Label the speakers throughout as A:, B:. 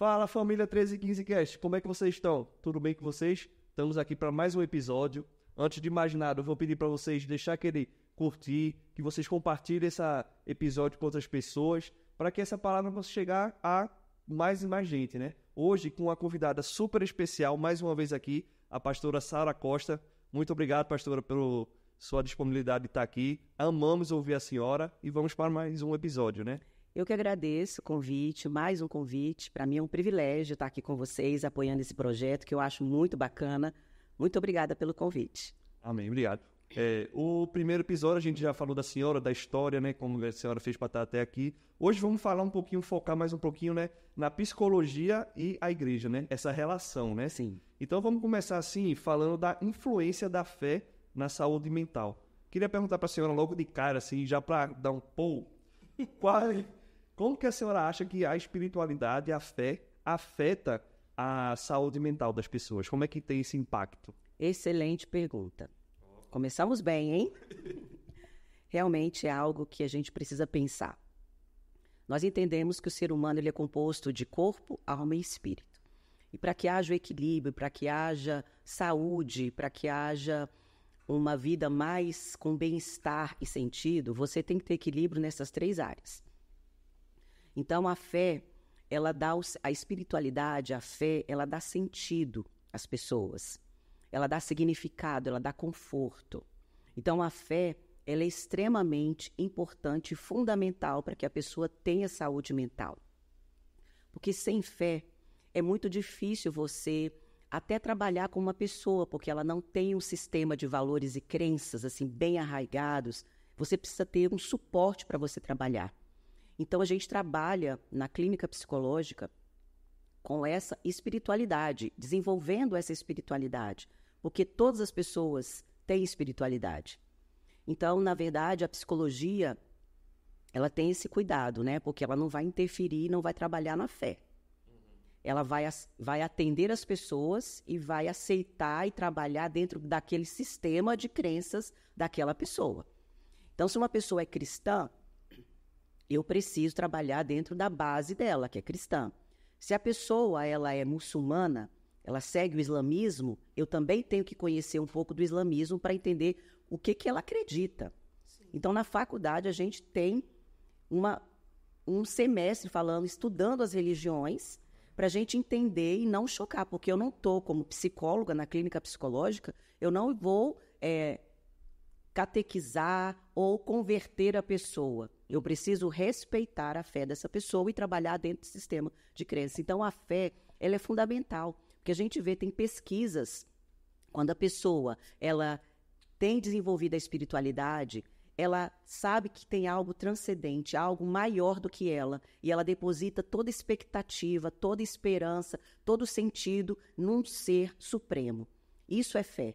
A: Fala, família 1315 Cast, como é que vocês estão? Tudo bem com vocês? Estamos aqui para mais um episódio. Antes de mais nada, eu vou pedir para vocês deixar aquele curtir, que vocês compartilhem esse episódio com outras pessoas, para que essa palavra possa chegar a mais e mais gente, né? Hoje, com uma convidada super especial, mais uma vez aqui, a pastora Sara Costa. Muito obrigado, pastora, pela sua disponibilidade de estar aqui. Amamos ouvir a senhora e vamos para mais um episódio, né?
B: Eu que agradeço o convite, mais um convite. Para mim é um privilégio estar aqui com vocês, apoiando esse projeto, que eu acho muito bacana. Muito obrigada pelo convite.
A: Amém, obrigado. O primeiro episódio a gente já falou da senhora, da história, né? Como a senhora fez para estar até aqui. Hoje vamos falar um pouquinho, focar mais um pouquinho, né? Na psicologia e a igreja, né? Essa relação, né?
B: Sim.
A: Então vamos começar assim, falando da influência da fé na saúde mental. Queria perguntar para a senhora logo de cara, assim, já para dar um como que a senhora acha que a espiritualidade, a fé, afeta a saúde mental das pessoas? Como é que tem esse impacto?
B: Excelente pergunta. Começamos bem, hein? Realmente é algo que a gente precisa pensar. Nós entendemos que o ser humano ele é composto de corpo, alma e espírito. E para que haja o equilíbrio, para que haja saúde, para que haja uma vida mais com bem-estar e sentido, você tem que ter equilíbrio nessas três áreas. Então, a fé, ela dá a espiritualidade, a fé, ela dá sentido às pessoas. Ela dá significado, ela dá conforto. Então, a fé, ela é extremamente importante e fundamental para que a pessoa tenha saúde mental. Porque sem fé, é muito difícil você até trabalhar com uma pessoa, porque ela não tem um sistema de valores e crenças assim bem arraigados. Você precisa ter um suporte para você trabalhar. Então, a gente trabalha na clínica psicológica com essa espiritualidade, desenvolvendo essa espiritualidade, porque todas as pessoas têm espiritualidade. Então, na verdade, a psicologia, ela tem esse cuidado, né? Porque ela não vai interferir, não vai trabalhar na fé. Ela vai atender as pessoas e vai aceitar e trabalhar dentro daquele sistema de crenças daquela pessoa. Então, se uma pessoa é cristã, eu preciso trabalhar dentro da base dela, que é cristã. Se a pessoa ela é muçulmana, ela segue o islamismo, eu também tenho que conhecer um pouco do islamismo para entender o que ela acredita. Sim. Então, na faculdade, a gente tem um semestre estudando as religiões, para a gente entender e não chocar, porque eu não estou como psicóloga na clínica psicológica, eu não vou catequizar ou converter a pessoa. Eu preciso respeitar a fé dessa pessoa e trabalhar dentro do sistema de crença. Então, a fé, ela é fundamental, porque a gente vê, tem pesquisas, quando a pessoa ela tem desenvolvido a espiritualidade, ela sabe que tem algo transcendente, algo maior do que ela, e ela deposita toda expectativa, toda esperança, todo sentido num ser supremo. Isso é fé.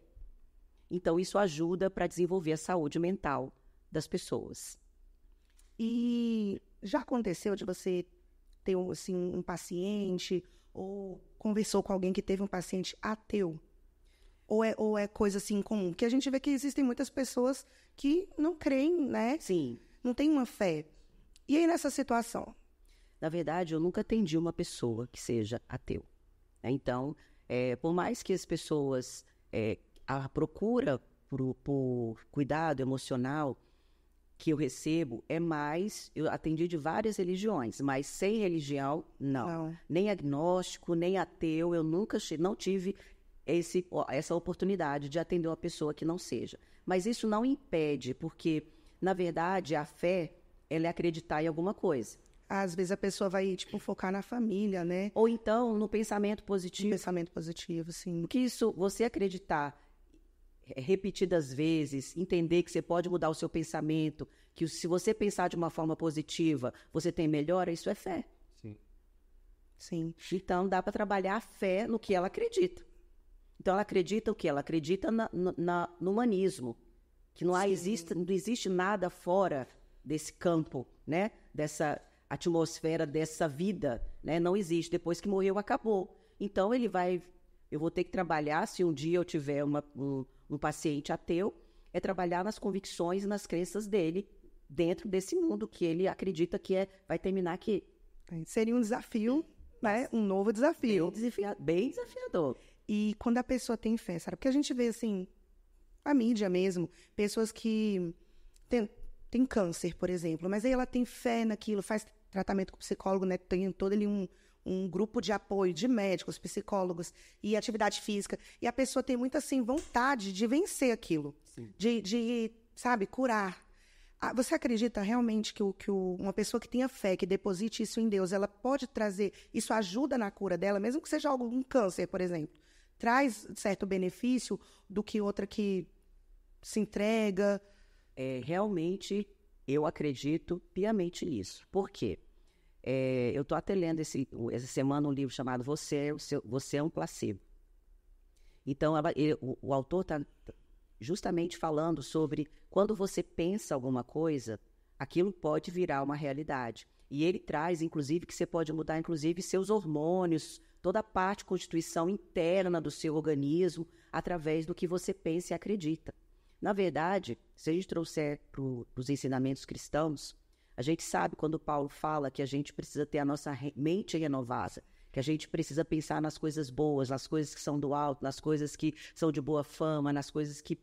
B: Então, isso ajuda para desenvolver a saúde mental das pessoas.
C: E já aconteceu de você ter um paciente ou conversou com alguém que teve um paciente ateu? Ou é coisa assim comum? Porque a gente vê que existem muitas pessoas que não creem, né?
B: Sim.
C: Não tem uma fé. E aí, nessa situação?
B: Na verdade, eu nunca atendi uma pessoa que seja ateu. Então, por mais que as pessoas... a procura por cuidado emocional que eu recebo é mais... Eu atendi de várias religiões, mas sem religião, não. Nem agnóstico, nem ateu, eu nunca não tive essa oportunidade de atender uma pessoa que não seja. Mas isso não impede, porque, na verdade, a fé, ela é acreditar em alguma coisa.
C: Às vezes a pessoa vai, focar na família, né?
B: Ou então no pensamento positivo.
C: No pensamento positivo, sim.
B: Porque isso, você acreditar repetidas vezes, entender que você pode mudar o seu pensamento, que se você pensar de uma forma positiva, você tem melhora, isso é fé.
C: Sim.
B: Então, dá para trabalhar a fé no que ela acredita. Então, ela acredita o quê? Ela acredita no humanismo, que não existe nada fora desse campo, né? Dessa atmosfera, dessa vida, né? Não existe. Depois que morreu, acabou. Então, eu vou ter que trabalhar, se um dia eu tiver um paciente ateu, é trabalhar nas convicções e nas crenças dele dentro desse mundo que ele acredita que vai terminar aqui.
C: Seria um desafio né, um novo desafio.
B: Bem desafiador.
C: E quando a pessoa tem fé, sabe? Porque a gente vê, assim, a mídia mesmo, pessoas que têm câncer, por exemplo, mas aí ela tem fé naquilo, faz tratamento com psicólogo, né? Tem todo ali um grupo de apoio de médicos, psicólogos e atividade física. E a pessoa tem muita, assim, vontade de vencer aquilo, de, sabe, curar. Você acredita realmente que uma pessoa que tenha fé, que deposite isso em Deus, ela pode trazer, isso ajuda na cura dela, mesmo que seja um câncer, por exemplo? Traz certo benefício do que outra que se entrega?
B: Realmente, eu acredito piamente nisso. Por quê? Eu estou até lendo essa semana um livro chamado Você é um Placebo. Então, o autor está justamente falando sobre quando você pensa alguma coisa, aquilo pode virar uma realidade. E ele traz, inclusive, que você pode mudar, inclusive, seus hormônios, toda a parte de constituição interna do seu organismo, através do que você pensa e acredita. Na verdade, se a gente trouxer para os ensinamentos cristãos, a gente sabe quando Paulo fala que a gente precisa ter a nossa mente renovada, que a gente precisa pensar nas coisas boas, nas coisas que são do alto, nas coisas que são de boa fama, nas coisas que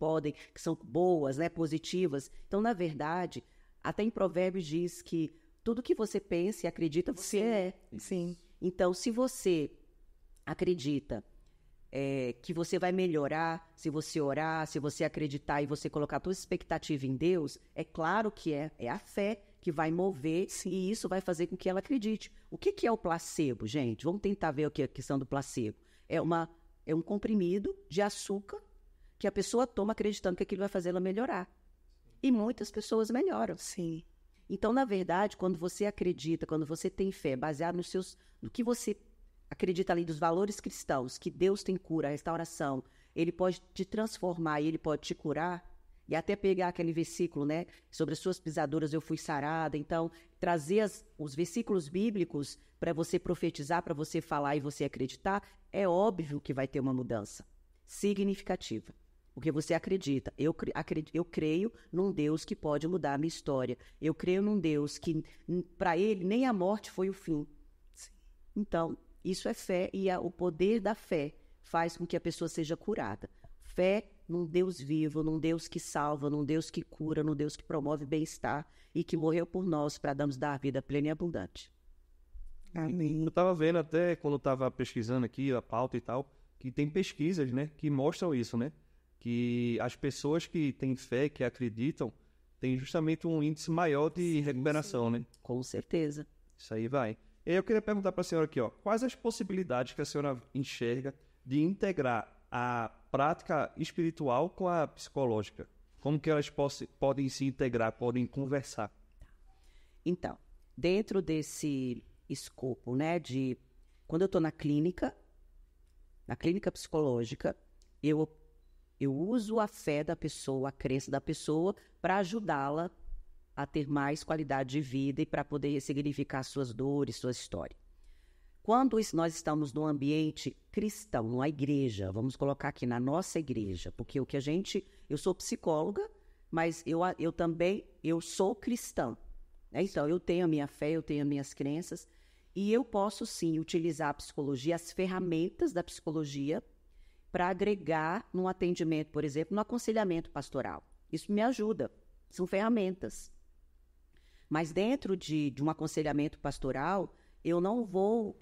B: são boas, né, positivas. Então, na verdade, até em Provérbios diz que tudo que você pensa e acredita, você é.
C: Sim.
B: Então, se você acredita que você vai melhorar, se você orar, se você acreditar e você colocar toda a expectativa em Deus, é claro que é a fé que vai mover. Sim. E isso vai fazer com que ela acredite. O que é o placebo, gente? Vamos tentar ver o que é a questão do placebo. É um comprimido de açúcar que a pessoa toma acreditando que aquilo vai fazer ela melhorar. E muitas pessoas melhoram.
C: Sim.
B: Então, na verdade, quando você acredita, quando você tem fé, baseado no que você acredita ali dos valores cristãos, que Deus tem cura, restauração, ele pode te transformar e ele pode te curar, e até pegar aquele versículo, né, sobre as suas pisaduras eu fui sarada. Então, trazer os versículos bíblicos para você profetizar, para você falar e você acreditar, é óbvio que vai ter uma mudança significativa. Porque você acredita. Eu creio num Deus que pode mudar a minha história. Eu creio num Deus que, para ele, nem a morte foi o fim. Então, isso é fé, e o poder da fé faz com que a pessoa seja curada. Fé num Deus vivo, num Deus que salva, num Deus que cura, num Deus que promove bem-estar e que morreu por nós para nos dar a vida plena e abundante.
C: Amém.
A: Eu estava vendo até, quando eu estava pesquisando aqui a pauta e tal, que tem pesquisas, né, que mostram isso, né? Que as pessoas que têm fé, que acreditam, têm justamente um índice maior de recuperação, né?
B: Com certeza.
A: Isso aí vai. E aí eu queria perguntar para a senhora aqui, ó, quais as possibilidades que a senhora enxerga de integrar a prática espiritual com a psicológica? Como que elas podem se integrar, podem conversar?
B: Então, dentro desse escopo, né, quando eu estou na clínica psicológica, eu uso a fé da pessoa, a crença da pessoa, para ajudá-la a ter mais qualidade de vida e para poder ressignificar suas dores, sua história. Quando nós estamos num ambiente cristão, numa igreja, vamos colocar aqui na nossa igreja, porque eu sou psicóloga, mas eu também sou cristã. Né? Então, eu tenho a minha fé, eu tenho as minhas crenças, e eu posso sim utilizar a psicologia, as ferramentas da psicologia, para agregar num atendimento, por exemplo, no aconselhamento pastoral. Isso me ajuda, são ferramentas. Mas dentro de um aconselhamento pastoral, eu não vou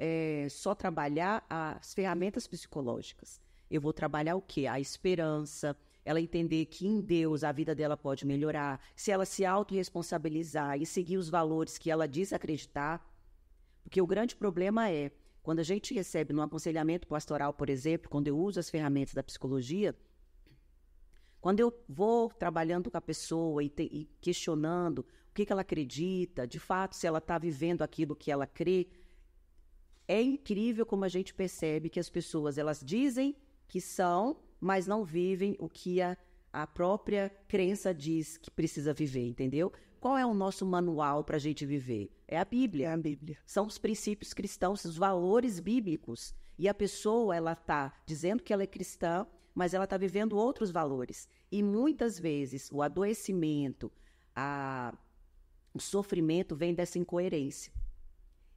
B: só trabalhar as ferramentas psicológicas. Eu vou trabalhar o quê? A esperança, ela entender que em Deus a vida dela pode melhorar, se ela se autorresponsabilizar e seguir os valores que ela diz acreditar. Porque o grande problema é, quando a gente recebe no aconselhamento pastoral, por exemplo, quando eu uso as ferramentas da psicologia, quando eu vou trabalhando com a pessoa e questionando o que ela acredita, de fato, se ela está vivendo aquilo que ela crê, é incrível como a gente percebe que as pessoas, elas dizem que são, mas não vivem o que a própria crença diz que precisa viver, entendeu? Qual é o nosso manual para a gente viver? É a Bíblia.
C: É a Bíblia.
B: São os princípios cristãos, os valores bíblicos. E a pessoa, ela está dizendo que ela é cristã, mas ela está vivendo outros valores. E muitas vezes o adoecimento, o sofrimento vem dessa incoerência.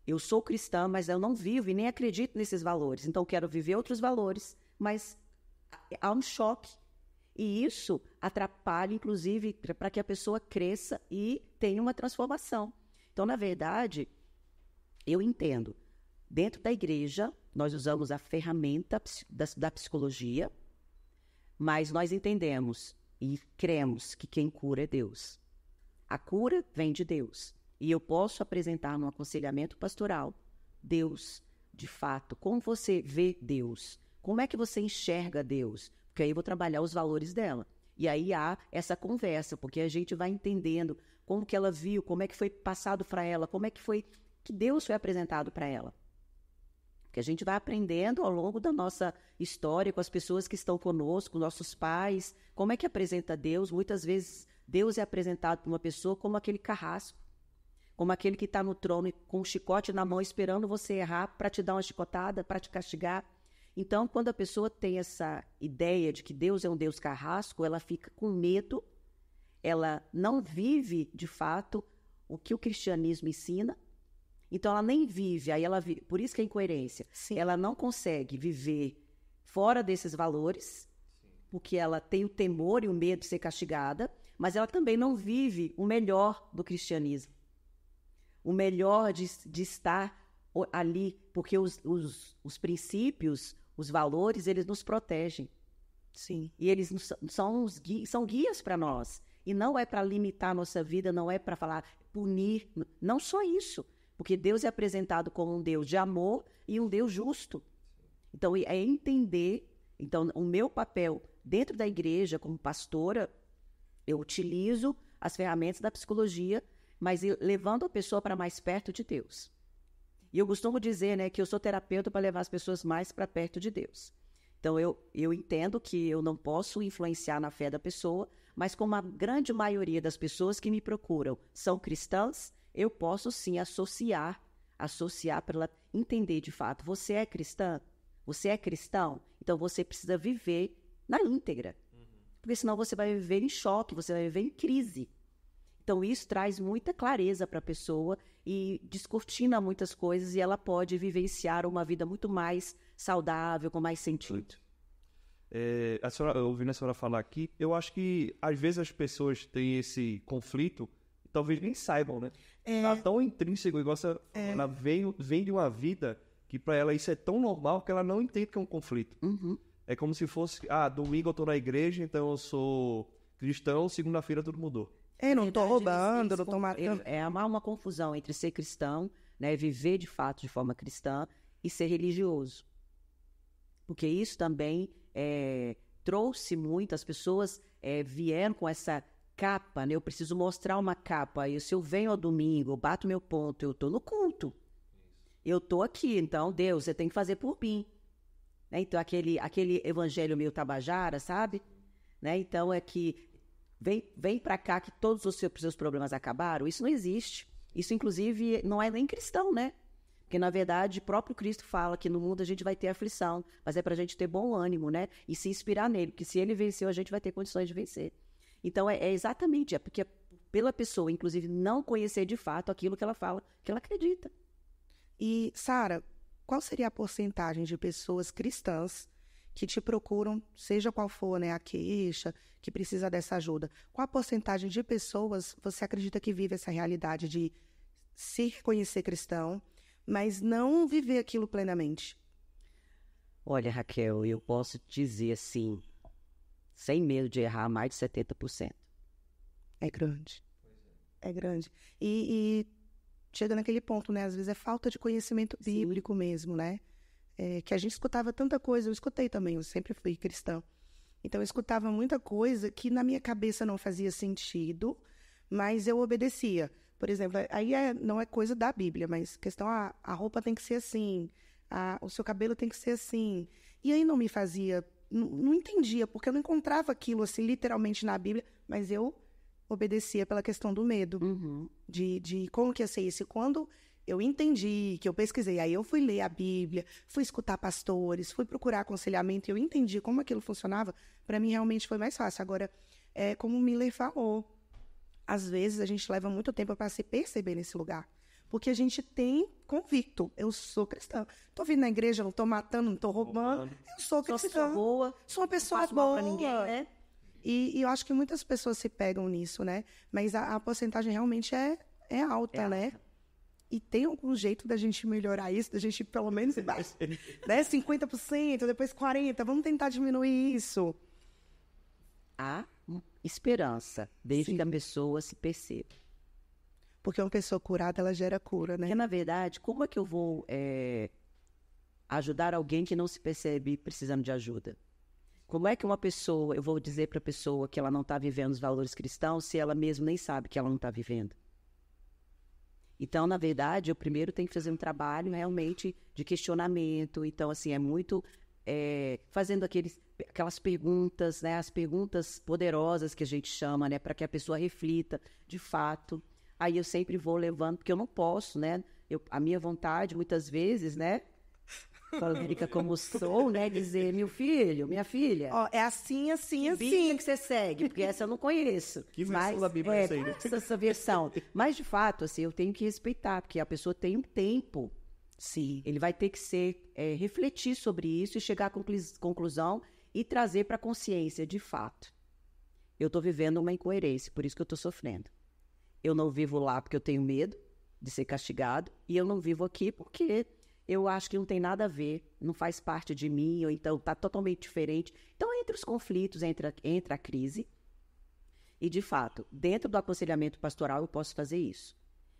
B: eu sou cristã, mas eu não vivo e nem acredito nesses valores. Então, eu quero viver outros valores, mas há um choque. E isso atrapalha, inclusive, para que a pessoa cresça e tenha uma transformação. Então, na verdade, eu entendo. Dentro da igreja, nós usamos a ferramenta da psicologia, mas nós entendemos e cremos que quem cura é Deus. A cura vem de Deus. E eu posso apresentar no aconselhamento pastoral Deus, de fato, como você vê Deus, como é que você enxerga Deus, porque aí eu vou trabalhar os valores dela. E aí há essa conversa, porque a gente vai entendendo como que ela viu, como é que foi passado para ela, como é que foi que Deus foi apresentado para ela. Porque a gente vai aprendendo ao longo da nossa história com as pessoas que estão conosco, nossos pais, como é que apresenta Deus. Muitas vezes Deus é apresentado para uma pessoa como aquele carrasco, como aquele que está no trono com um chicote na mão esperando você errar para te dar uma chicotada, para te castigar. Então, quando a pessoa tem essa ideia de que Deus é um Deus carrasco, ela fica com medo, ela não vive, de fato, o que o cristianismo ensina. Então, ela nem vive, aí ela vive, por isso que é incoerência.
C: Sim.
B: Ela não consegue viver fora desses valores, porque ela tem o temor e o medo de ser castigada, mas ela também não vive o melhor do cristianismo. O melhor de estar ali, porque os princípios, os valores, eles nos protegem.
C: Sim.
B: E eles são guias para nós. E não é para limitar a nossa vida, não é para falar, punir, não só isso. Porque Deus é apresentado como um Deus de amor e um Deus justo. Então, é entender. Então, o meu papel dentro da igreja, como pastora, eu utilizo as ferramentas da psicologia, mas levando a pessoa para mais perto de Deus. E eu costumo dizer, né, que eu sou terapeuta para levar as pessoas mais para perto de Deus. Então, eu entendo que eu não posso influenciar na fé da pessoa, mas como a grande maioria das pessoas que me procuram são cristãs, eu posso sim associar para ela entender de fato, você é cristã? Você é cristão? Então, você precisa viver na íntegra. Porque senão você vai viver em choque, você vai viver em crise. Então, isso traz muita clareza para a pessoa e descortina muitas coisas e ela pode vivenciar uma vida muito mais saudável, com mais sentido.
A: Ouvindo a senhora falar aqui, eu acho que às vezes as pessoas têm esse conflito e talvez nem saibam, né? Tá tão intrínseco, igual ela vem de uma vida que para ela isso é tão normal que ela não entende que é um conflito.
B: Uhum.
A: É como se fosse, domingo eu tô na igreja, então eu sou cristão, segunda-feira tudo mudou.
C: Não tô roubando, não tô matando.
B: Há uma confusão entre ser cristão, né, viver de fato de forma cristã, e ser religioso. Porque isso também trouxe muitas pessoas, vieram com essa capa, né? Eu preciso mostrar uma capa. E se eu venho ao domingo, eu bato meu ponto, eu tô no culto. Eu tô aqui, então, Deus, você tem que fazer por mim. Né? Então, aquele evangelho meio tabajara, sabe? Né? Então, é que vem para cá que todos os seus problemas acabaram. Isso não existe. Isso, inclusive, não é nem cristão, né? Porque, na verdade, o próprio Cristo fala que no mundo a gente vai ter aflição, mas é para a gente ter bom ânimo, né? E se inspirar nele, porque se ele venceu, a gente vai ter condições de vencer. Então, exatamente, porque pela pessoa, inclusive, não conhecer de fato aquilo que ela fala, que ela acredita.
C: E, Sara, qual seria a porcentagem de pessoas cristãs que te procuram, seja qual for, né, a queixa, que precisa dessa ajuda? Qual a porcentagem de pessoas você acredita que vive essa realidade de se reconhecer cristão, mas não viver aquilo plenamente?
B: Olha, Raquel, eu posso dizer assim, sem medo de errar, mais de 70%.
C: É grande. É grande. E chega naquele ponto, né? Às vezes é falta de conhecimento bíblico mesmo, né? Que a gente escutava tanta coisa, eu escutei também, eu sempre fui cristã. Então eu escutava muita coisa que na minha cabeça não fazia sentido, mas eu obedecia. Por exemplo, aí não é coisa da Bíblia, mas questão, a roupa tem que ser assim, o seu cabelo tem que ser assim. E aí não me fazia, não entendia, porque eu não encontrava aquilo assim literalmente na Bíblia, mas eu obedecia pela questão do medo, de como que ia ser isso. E quando eu entendi, que eu pesquisei, aí eu fui ler a Bíblia, fui escutar pastores, fui procurar aconselhamento, e eu entendi como aquilo funcionava, para mim realmente foi mais fácil. Agora, como o Miller falou, às vezes a gente leva muito tempo para se perceber nesse lugar. Porque a gente tem convicto. Eu sou cristã. Tô vindo na igreja, não tô matando, não tô roubando. Eu sou cristã.
B: Sou uma pessoa boa.
C: Sou uma pessoa
B: Não faço mal
C: boa.
B: pra ninguém, né?
C: E eu acho que muitas pessoas se pegam nisso, né? Mas a porcentagem realmente é alta, né? E tem algum jeito da gente melhorar isso, da gente pelo menos, né? 50%, depois 40%, vamos tentar diminuir isso.
B: Há esperança, desde
C: Sim.
B: que a pessoa se perceba.
C: Porque uma pessoa curada, ela gera cura, né?
B: Porque, na verdade, como é que eu vou ajudar alguém que não se percebe precisando de ajuda? Como é que uma pessoa, eu vou dizer para a pessoa que ela não está vivendo os valores cristãos se ela mesma nem sabe que ela não está vivendo? Então, na verdade, eu primeiro tenho que fazer um trabalho realmente de questionamento. Então, assim, é muito fazendo aquelas perguntas, né? As perguntas poderosas que a gente chama, né? Para que a pessoa reflita, de fato. Aí eu sempre vou levando, porque eu não posso, né? A minha vontade, muitas vezes, né? Falando como sou, né? Dizer, meu filho, minha filha...
C: Ó, é assim, assim,
B: Bíblia
C: assim.
B: que você segue, porque essa eu não conheço.
A: Que versão da Bíblia é essa aí, né?
B: Essa versão. Mas, de fato, assim, eu tenho que respeitar, porque a pessoa tem um tempo.
C: Sim.
B: Ele vai ter que refletir sobre isso e chegar à conclusão e trazer para a consciência, de fato. Eu estou vivendo uma incoerência, por isso que eu estou sofrendo. Eu não vivo lá porque eu tenho medo de ser castigado, e eu não vivo aqui porque eu acho que não tem nada a ver, não faz parte de mim, ou então está totalmente diferente. Então, entre os conflitos, entra a crise, e, de fato, dentro do aconselhamento pastoral, eu posso fazer isso.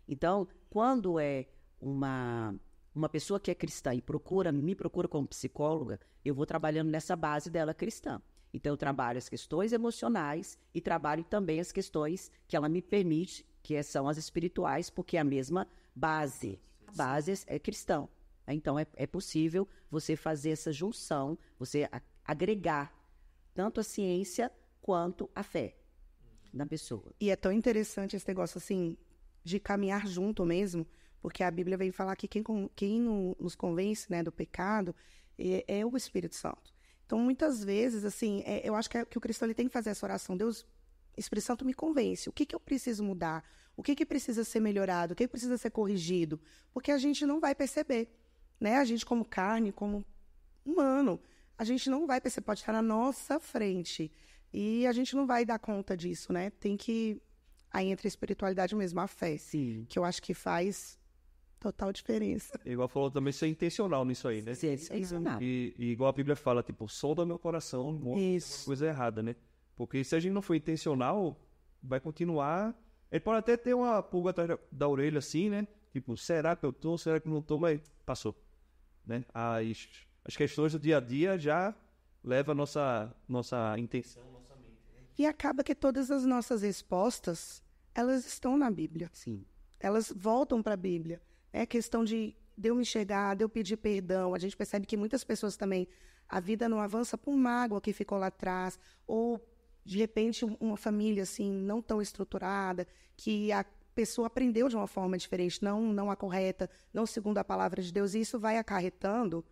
B: Então, quando é uma pessoa que é cristã e me procura como psicóloga, eu vou trabalhando nessa base dela cristã. Então, eu trabalho as questões emocionais e trabalho também as questões que ela me permite, que são as espirituais, porque é a mesma base. A base é cristã. Então, é possível você fazer essa junção, você agregar tanto a ciência quanto a fé na pessoa.
C: E é tão interessante esse negócio, assim, de caminhar junto mesmo, porque a Bíblia vem falar que quem nos convence, né, do pecado é o Espírito Santo. Então, muitas vezes, assim, eu acho que o cristão ele tem que fazer essa oração. Deus, Espírito Santo, me convence. O que eu preciso mudar? O que precisa ser melhorado? O que precisa ser corrigido? Porque a gente não vai perceber, né? A gente, como carne, como humano, a gente não vai perceber, pode estar na nossa frente. E a gente não vai dar conta disso, né? Tem que... Aí entra a espiritualidade mesmo, a fé.
B: Sim.
C: Que eu acho que faz total diferença.
A: Igual falou também, ser intencional nisso aí, né?
B: Sim, isso é isso, não.
A: E igual a Bíblia fala, tipo, sonda meu coração, mostra uma coisa errada, né? Porque se a gente não for intencional, vai continuar... Ele pode até ter uma pulga atrás da orelha, assim, né? Tipo, será que eu tô? Será que eu não tô? Mas passou, né? As questões do dia a dia já levam a nossa intenção, nossa mente, né?
C: E acaba que todas as nossas respostas, elas estão na Bíblia.
B: Sim.
C: Elas voltam para a Bíblia. É questão de eu me chegar, de eu pedir perdão. A gente percebe que muitas pessoas também, a vida não avança por mágoa que ficou lá atrás, ou, de repente, uma família, assim, não tão estruturada, que a pessoa aprendeu de uma forma diferente, não a correta, não segundo a palavra de Deus, e isso vai acarretando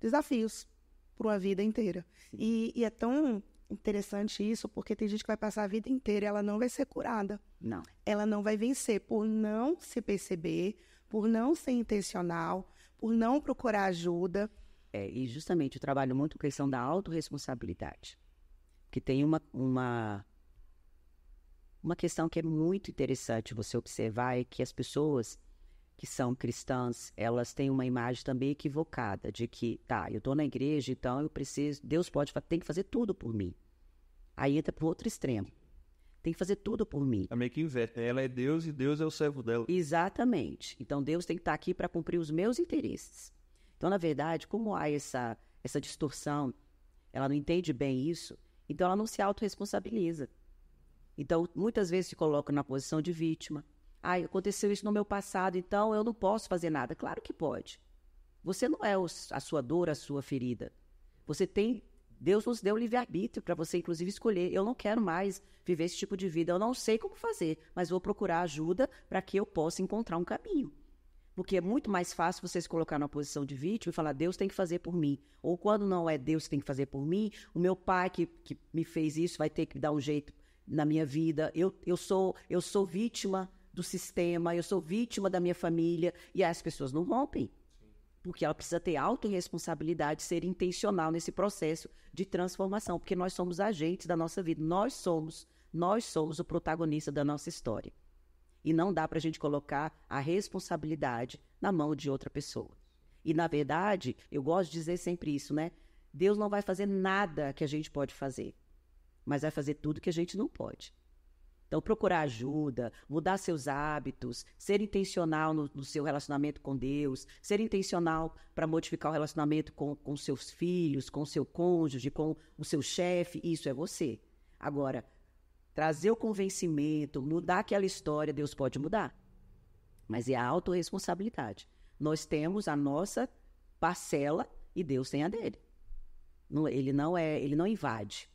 C: desafios para uma vida inteira. E é tão interessante isso, porque tem gente que vai passar a vida inteira e ela não vai ser curada.
B: Não.
C: Ela não vai vencer por não se perceber, por não ser intencional, por não procurar ajuda.
B: E justamente eu trabalho muito com a questão da autorresponsabilidade. Que tem uma questão que é muito interessante você observar, é que as pessoas que são cristãs, elas têm uma imagem também equivocada de que, eu estou na igreja, então eu preciso, Deus tem que fazer tudo por mim. Aí entra para o outro extremo. Tem que fazer tudo por mim.
A: É meio que inverte, né? Ela é Deus e Deus é o servo dela.
B: Exatamente. Então Deus tem que estar aqui para cumprir os meus interesses. Então, na verdade, como há essa distorção, ela não entende bem isso, então ela não se autorresponsabiliza. Então, muitas vezes se coloca na posição de vítima. Aconteceu isso no meu passado, então eu não posso fazer nada. Claro que pode. Você não é a sua dor, a sua ferida. Deus nos deu livre-arbítrio para você, inclusive, escolher. Eu não quero mais viver esse tipo de vida. Eu não sei como fazer, mas vou procurar ajuda para que eu possa encontrar um caminho. Porque é muito mais fácil você se colocar na posição de vítima e falar, Deus tem que fazer por mim. Ou quando não é Deus que tem que fazer por mim, o meu pai que me fez isso vai ter que dar um jeito na minha vida. Eu sou vítima do sistema, eu sou vítima da minha família. E aí as pessoas não rompem. Porque ela precisa ter autorresponsabilidade, ser intencional nesse processo de transformação, porque nós somos agentes da nossa vida, nós somos o protagonista da nossa história. E não dá para a gente colocar a responsabilidade na mão de outra pessoa. E, na verdade, eu gosto de dizer sempre isso, né? Deus não vai fazer nada que a gente pode fazer, mas vai fazer tudo que a gente não pode. Então, procurar ajuda, mudar seus hábitos, ser intencional no seu relacionamento com Deus, ser intencional para modificar o relacionamento com seus filhos, com seu cônjuge, com o seu chefe, isso é você. Agora, trazer o convencimento, mudar aquela história, Deus pode mudar. Mas é a autorresponsabilidade. Nós temos a nossa parcela e Deus tem a dele. Ele não invade.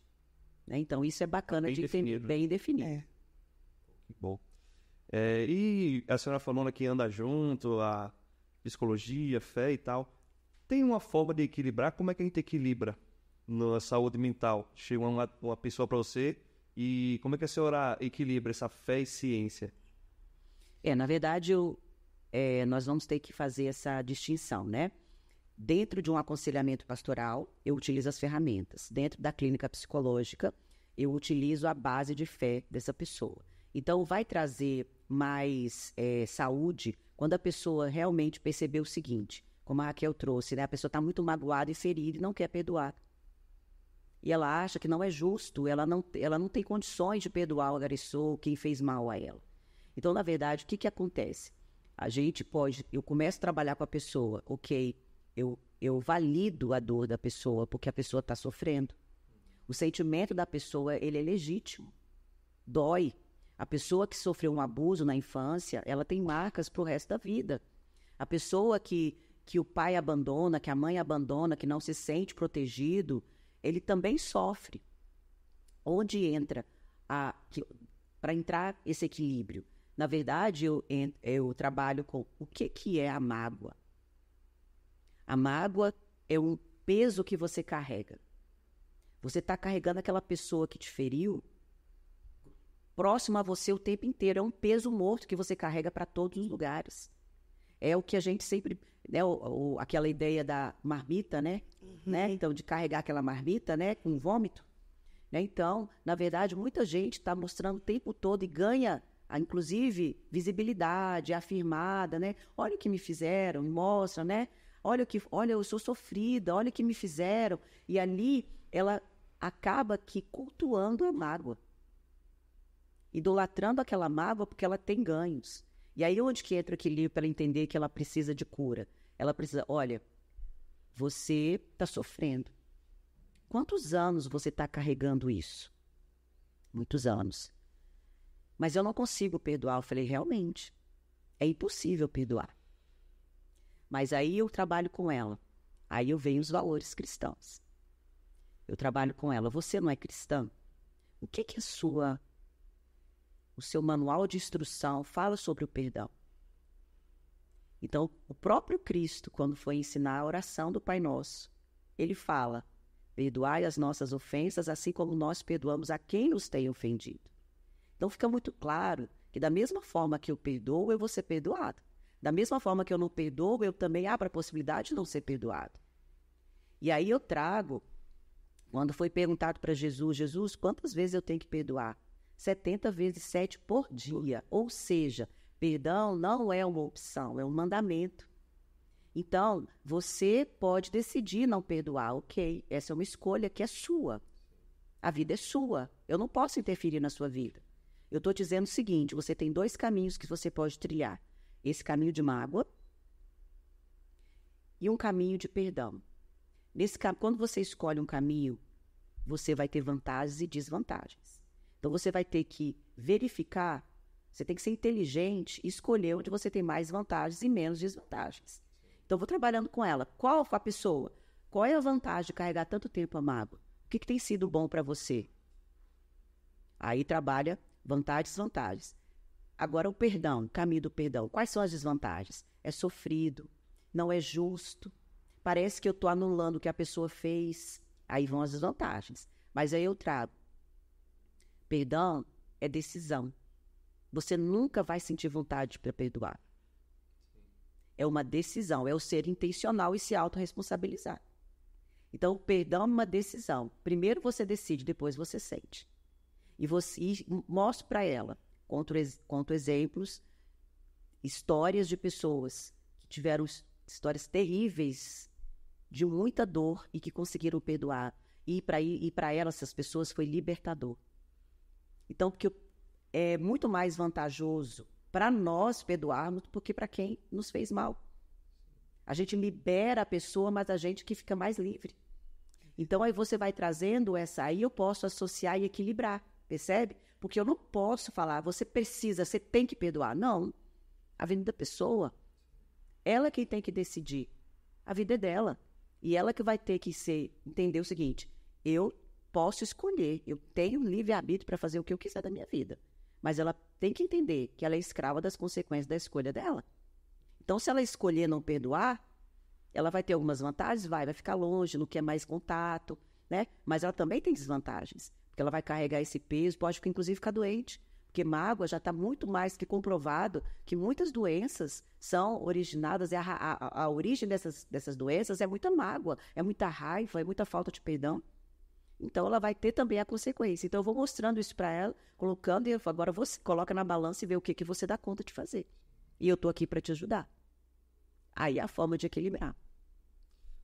B: Né? Então, isso é bacana
A: Bem
B: de
A: definido.
B: entender, bem definido.
C: É.
A: Que bom. E a senhora falando que anda junto, a psicologia, fé e tal. Tem uma forma de equilibrar? Como é que a gente equilibra na saúde mental? Chega uma pessoa para você e como é que a senhora equilibra essa fé e ciência?
B: Na verdade, nós vamos ter que fazer essa distinção, né? Dentro de um aconselhamento pastoral, eu utilizo as ferramentas. Dentro da clínica psicológica, eu utilizo a base de fé dessa pessoa. Então, vai trazer mais saúde quando a pessoa realmente perceber o seguinte, como a Raquel trouxe, né? A pessoa está muito magoada e ferida e não quer perdoar. E ela acha que não é justo, ela não tem condições de perdoar o agressor, quem fez mal a ela. Então, na verdade, o que acontece? Eu começo a trabalhar com a pessoa, ok, eu valido a dor da pessoa, porque a pessoa está sofrendo. O sentimento da pessoa, ele é legítimo, dói. A pessoa que sofreu um abuso na infância, ela tem marcas para o resto da vida. A pessoa que o pai abandona, que a mãe abandona, que não se sente protegido, ele também sofre. Onde entra para entrar esse equilíbrio? Na verdade, eu trabalho com o que é a mágoa. A mágoa é um peso que você carrega. Você está carregando aquela pessoa que te feriu próximo a você o tempo inteiro. É um peso morto que você carrega para todos os lugares. É o que a gente sempre... Né, aquela ideia da marmita, né? Né? Então, de carregar aquela marmita, né? Com vômito. Né? Então, na verdade, muita gente está mostrando o tempo todo e ganha, inclusive, visibilidade, afirmada, né? Olha o que me fizeram, me mostra, né? Olha, eu sou sofrida, olha o que me fizeram. E ali, ela acaba que cultuando a mágoa. Idolatrando aquela mágoa porque ela tem ganhos. E aí onde que entra o equilíbrio para ela entender que ela precisa de cura? Ela precisa, olha, você está sofrendo. Quantos anos você está carregando isso? Muitos anos. Mas eu não consigo perdoar. Eu falei, realmente, é impossível perdoar. Mas aí eu trabalho com ela. Aí eu venho os valores cristãos. Eu trabalho com ela. Você não é cristã? O que é o seu manual de instrução fala sobre o perdão? Então, o próprio Cristo, quando foi ensinar a oração do Pai Nosso, ele fala, perdoai as nossas ofensas, assim como nós perdoamos a quem nos tem ofendido. Então, fica muito claro que da mesma forma que eu perdoo, eu vou ser perdoado. Da mesma forma que eu não perdoo, eu também abro a possibilidade de não ser perdoado. E aí eu trago, quando foi perguntado para Jesus, quantas vezes eu tenho que perdoar? 70 vezes 7 por dia. Ou seja, perdão não é uma opção, é um mandamento. Então, você pode decidir não perdoar, ok. Essa é uma escolha que é sua. A vida é sua. Eu não posso interferir na sua vida. Eu estou dizendo o seguinte, você tem 2 caminhos que você pode trilhar. Esse caminho de mágoa e um caminho de perdão. Quando você escolhe um caminho, você vai ter vantagens e desvantagens. Então, você vai ter que verificar, você tem que ser inteligente e escolher onde você tem mais vantagens e menos desvantagens. Então, eu vou trabalhando com ela. Qual a pessoa? Qual é a vantagem de carregar tanto tempo a mágoa? O que tem sido bom para você? Aí trabalha vantagens e desvantagens. Agora, o perdão, o caminho do perdão. Quais são as desvantagens? É sofrido, não é justo, parece que eu estou anulando o que a pessoa fez. Aí vão as desvantagens. Mas aí eu trago. Perdão é decisão. você nunca vai sentir vontade para perdoar. É uma decisão, é o ser intencional e se autorresponsabilizar. Então, o perdão é uma decisão. Primeiro você decide, depois você sente. E mostra para ela, conto exemplos, histórias de pessoas que tiveram histórias terríveis, de muita dor e que conseguiram perdoar. E para elas, essas pessoas, foi libertador. Então, porque é muito mais vantajoso para nós perdoarmos do que para quem nos fez mal. A gente libera a pessoa, mas a gente que fica mais livre. Então, aí você vai trazendo essa, aí eu posso associar e equilibrar, percebe? Porque eu não posso falar, você tem que perdoar. Não, a vida da pessoa, ela é quem tem que decidir. A vida é dela. E ela que vai ter que entender o seguinte, eu posso escolher, eu tenho livre-arbítrio para fazer o que eu quiser da minha vida. Mas ela tem que entender que ela é escrava das consequências da escolha dela. Então, se ela escolher não perdoar, ela vai ter algumas vantagens, vai ficar longe, não quer mais contato, né? Mas ela também tem desvantagens, porque ela vai carregar esse peso, pode inclusive ficar doente, porque mágoa já está muito mais que comprovado que muitas doenças são originadas, a origem dessas doenças é muita mágoa, é muita raiva, é muita falta de perdão. Então, ela vai ter também a consequência. Então, eu vou mostrando isso para ela, colocando, e eu falo, agora você coloca na balança e vê o que você dá conta de fazer. E eu estou aqui para te ajudar. Aí é a forma de equilibrar.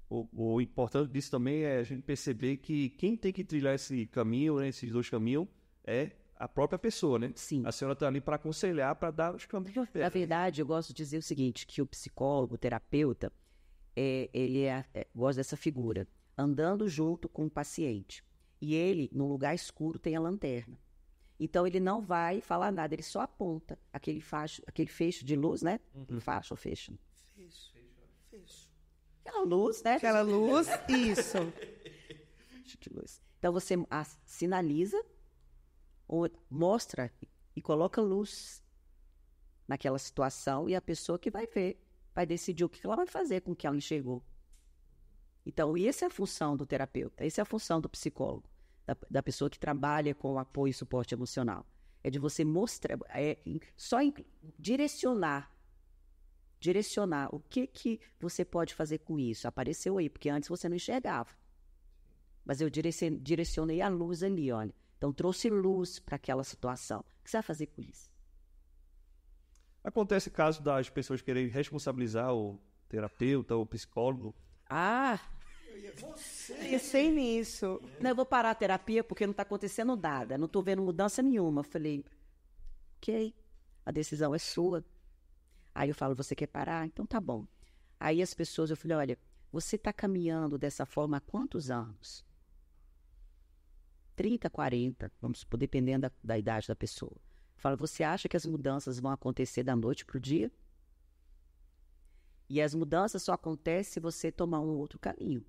A: O importante disso também é a gente perceber que quem tem que trilhar esse caminho, né, esses dois caminhos, é a própria pessoa, né?
B: Sim.
A: A senhora está ali para aconselhar, para dar os caminhos.
B: Na verdade, eu gosto de dizer o seguinte, que o psicólogo, o terapeuta, gosta dessa figura, andando junto com o paciente. E ele, num lugar escuro, tem a lanterna. Então, ele não vai falar nada, ele só aponta aquele feixe de luz, né? Faixa ou feixe?
C: Fecho.
B: Aquela luz, né?
C: Aquela luz, isso.
B: Feixe de luz. Então, você sinaliza, ou mostra e coloca luz naquela situação e a pessoa que vai ver, vai decidir o que ela vai fazer com o que ela enxergou. Então, essa é a função do terapeuta, essa é a função do psicólogo, da pessoa que trabalha com apoio e suporte emocional. É de você mostrar, direcionar o que você pode fazer com isso. Apareceu aí, porque antes você não enxergava. Mas eu direcionei a luz ali, olha. Então, trouxe luz para aquela situação. O que você vai fazer com isso?
A: Acontece caso das pessoas quererem responsabilizar o terapeuta, o psicólogo.
C: Pensei nisso.
B: Não, eu vou parar a terapia porque não está acontecendo nada. Não estou vendo mudança nenhuma. Falei, ok, a decisão é sua. Aí eu falo, você quer parar? Então tá bom. Aí as pessoas, eu falei, olha, você está caminhando dessa forma há quantos anos? 30, 40, vamos supor, dependendo da idade da pessoa. Eu falo, você acha que as mudanças vão acontecer da noite para o dia? E as mudanças só acontecem se você tomar um outro caminho.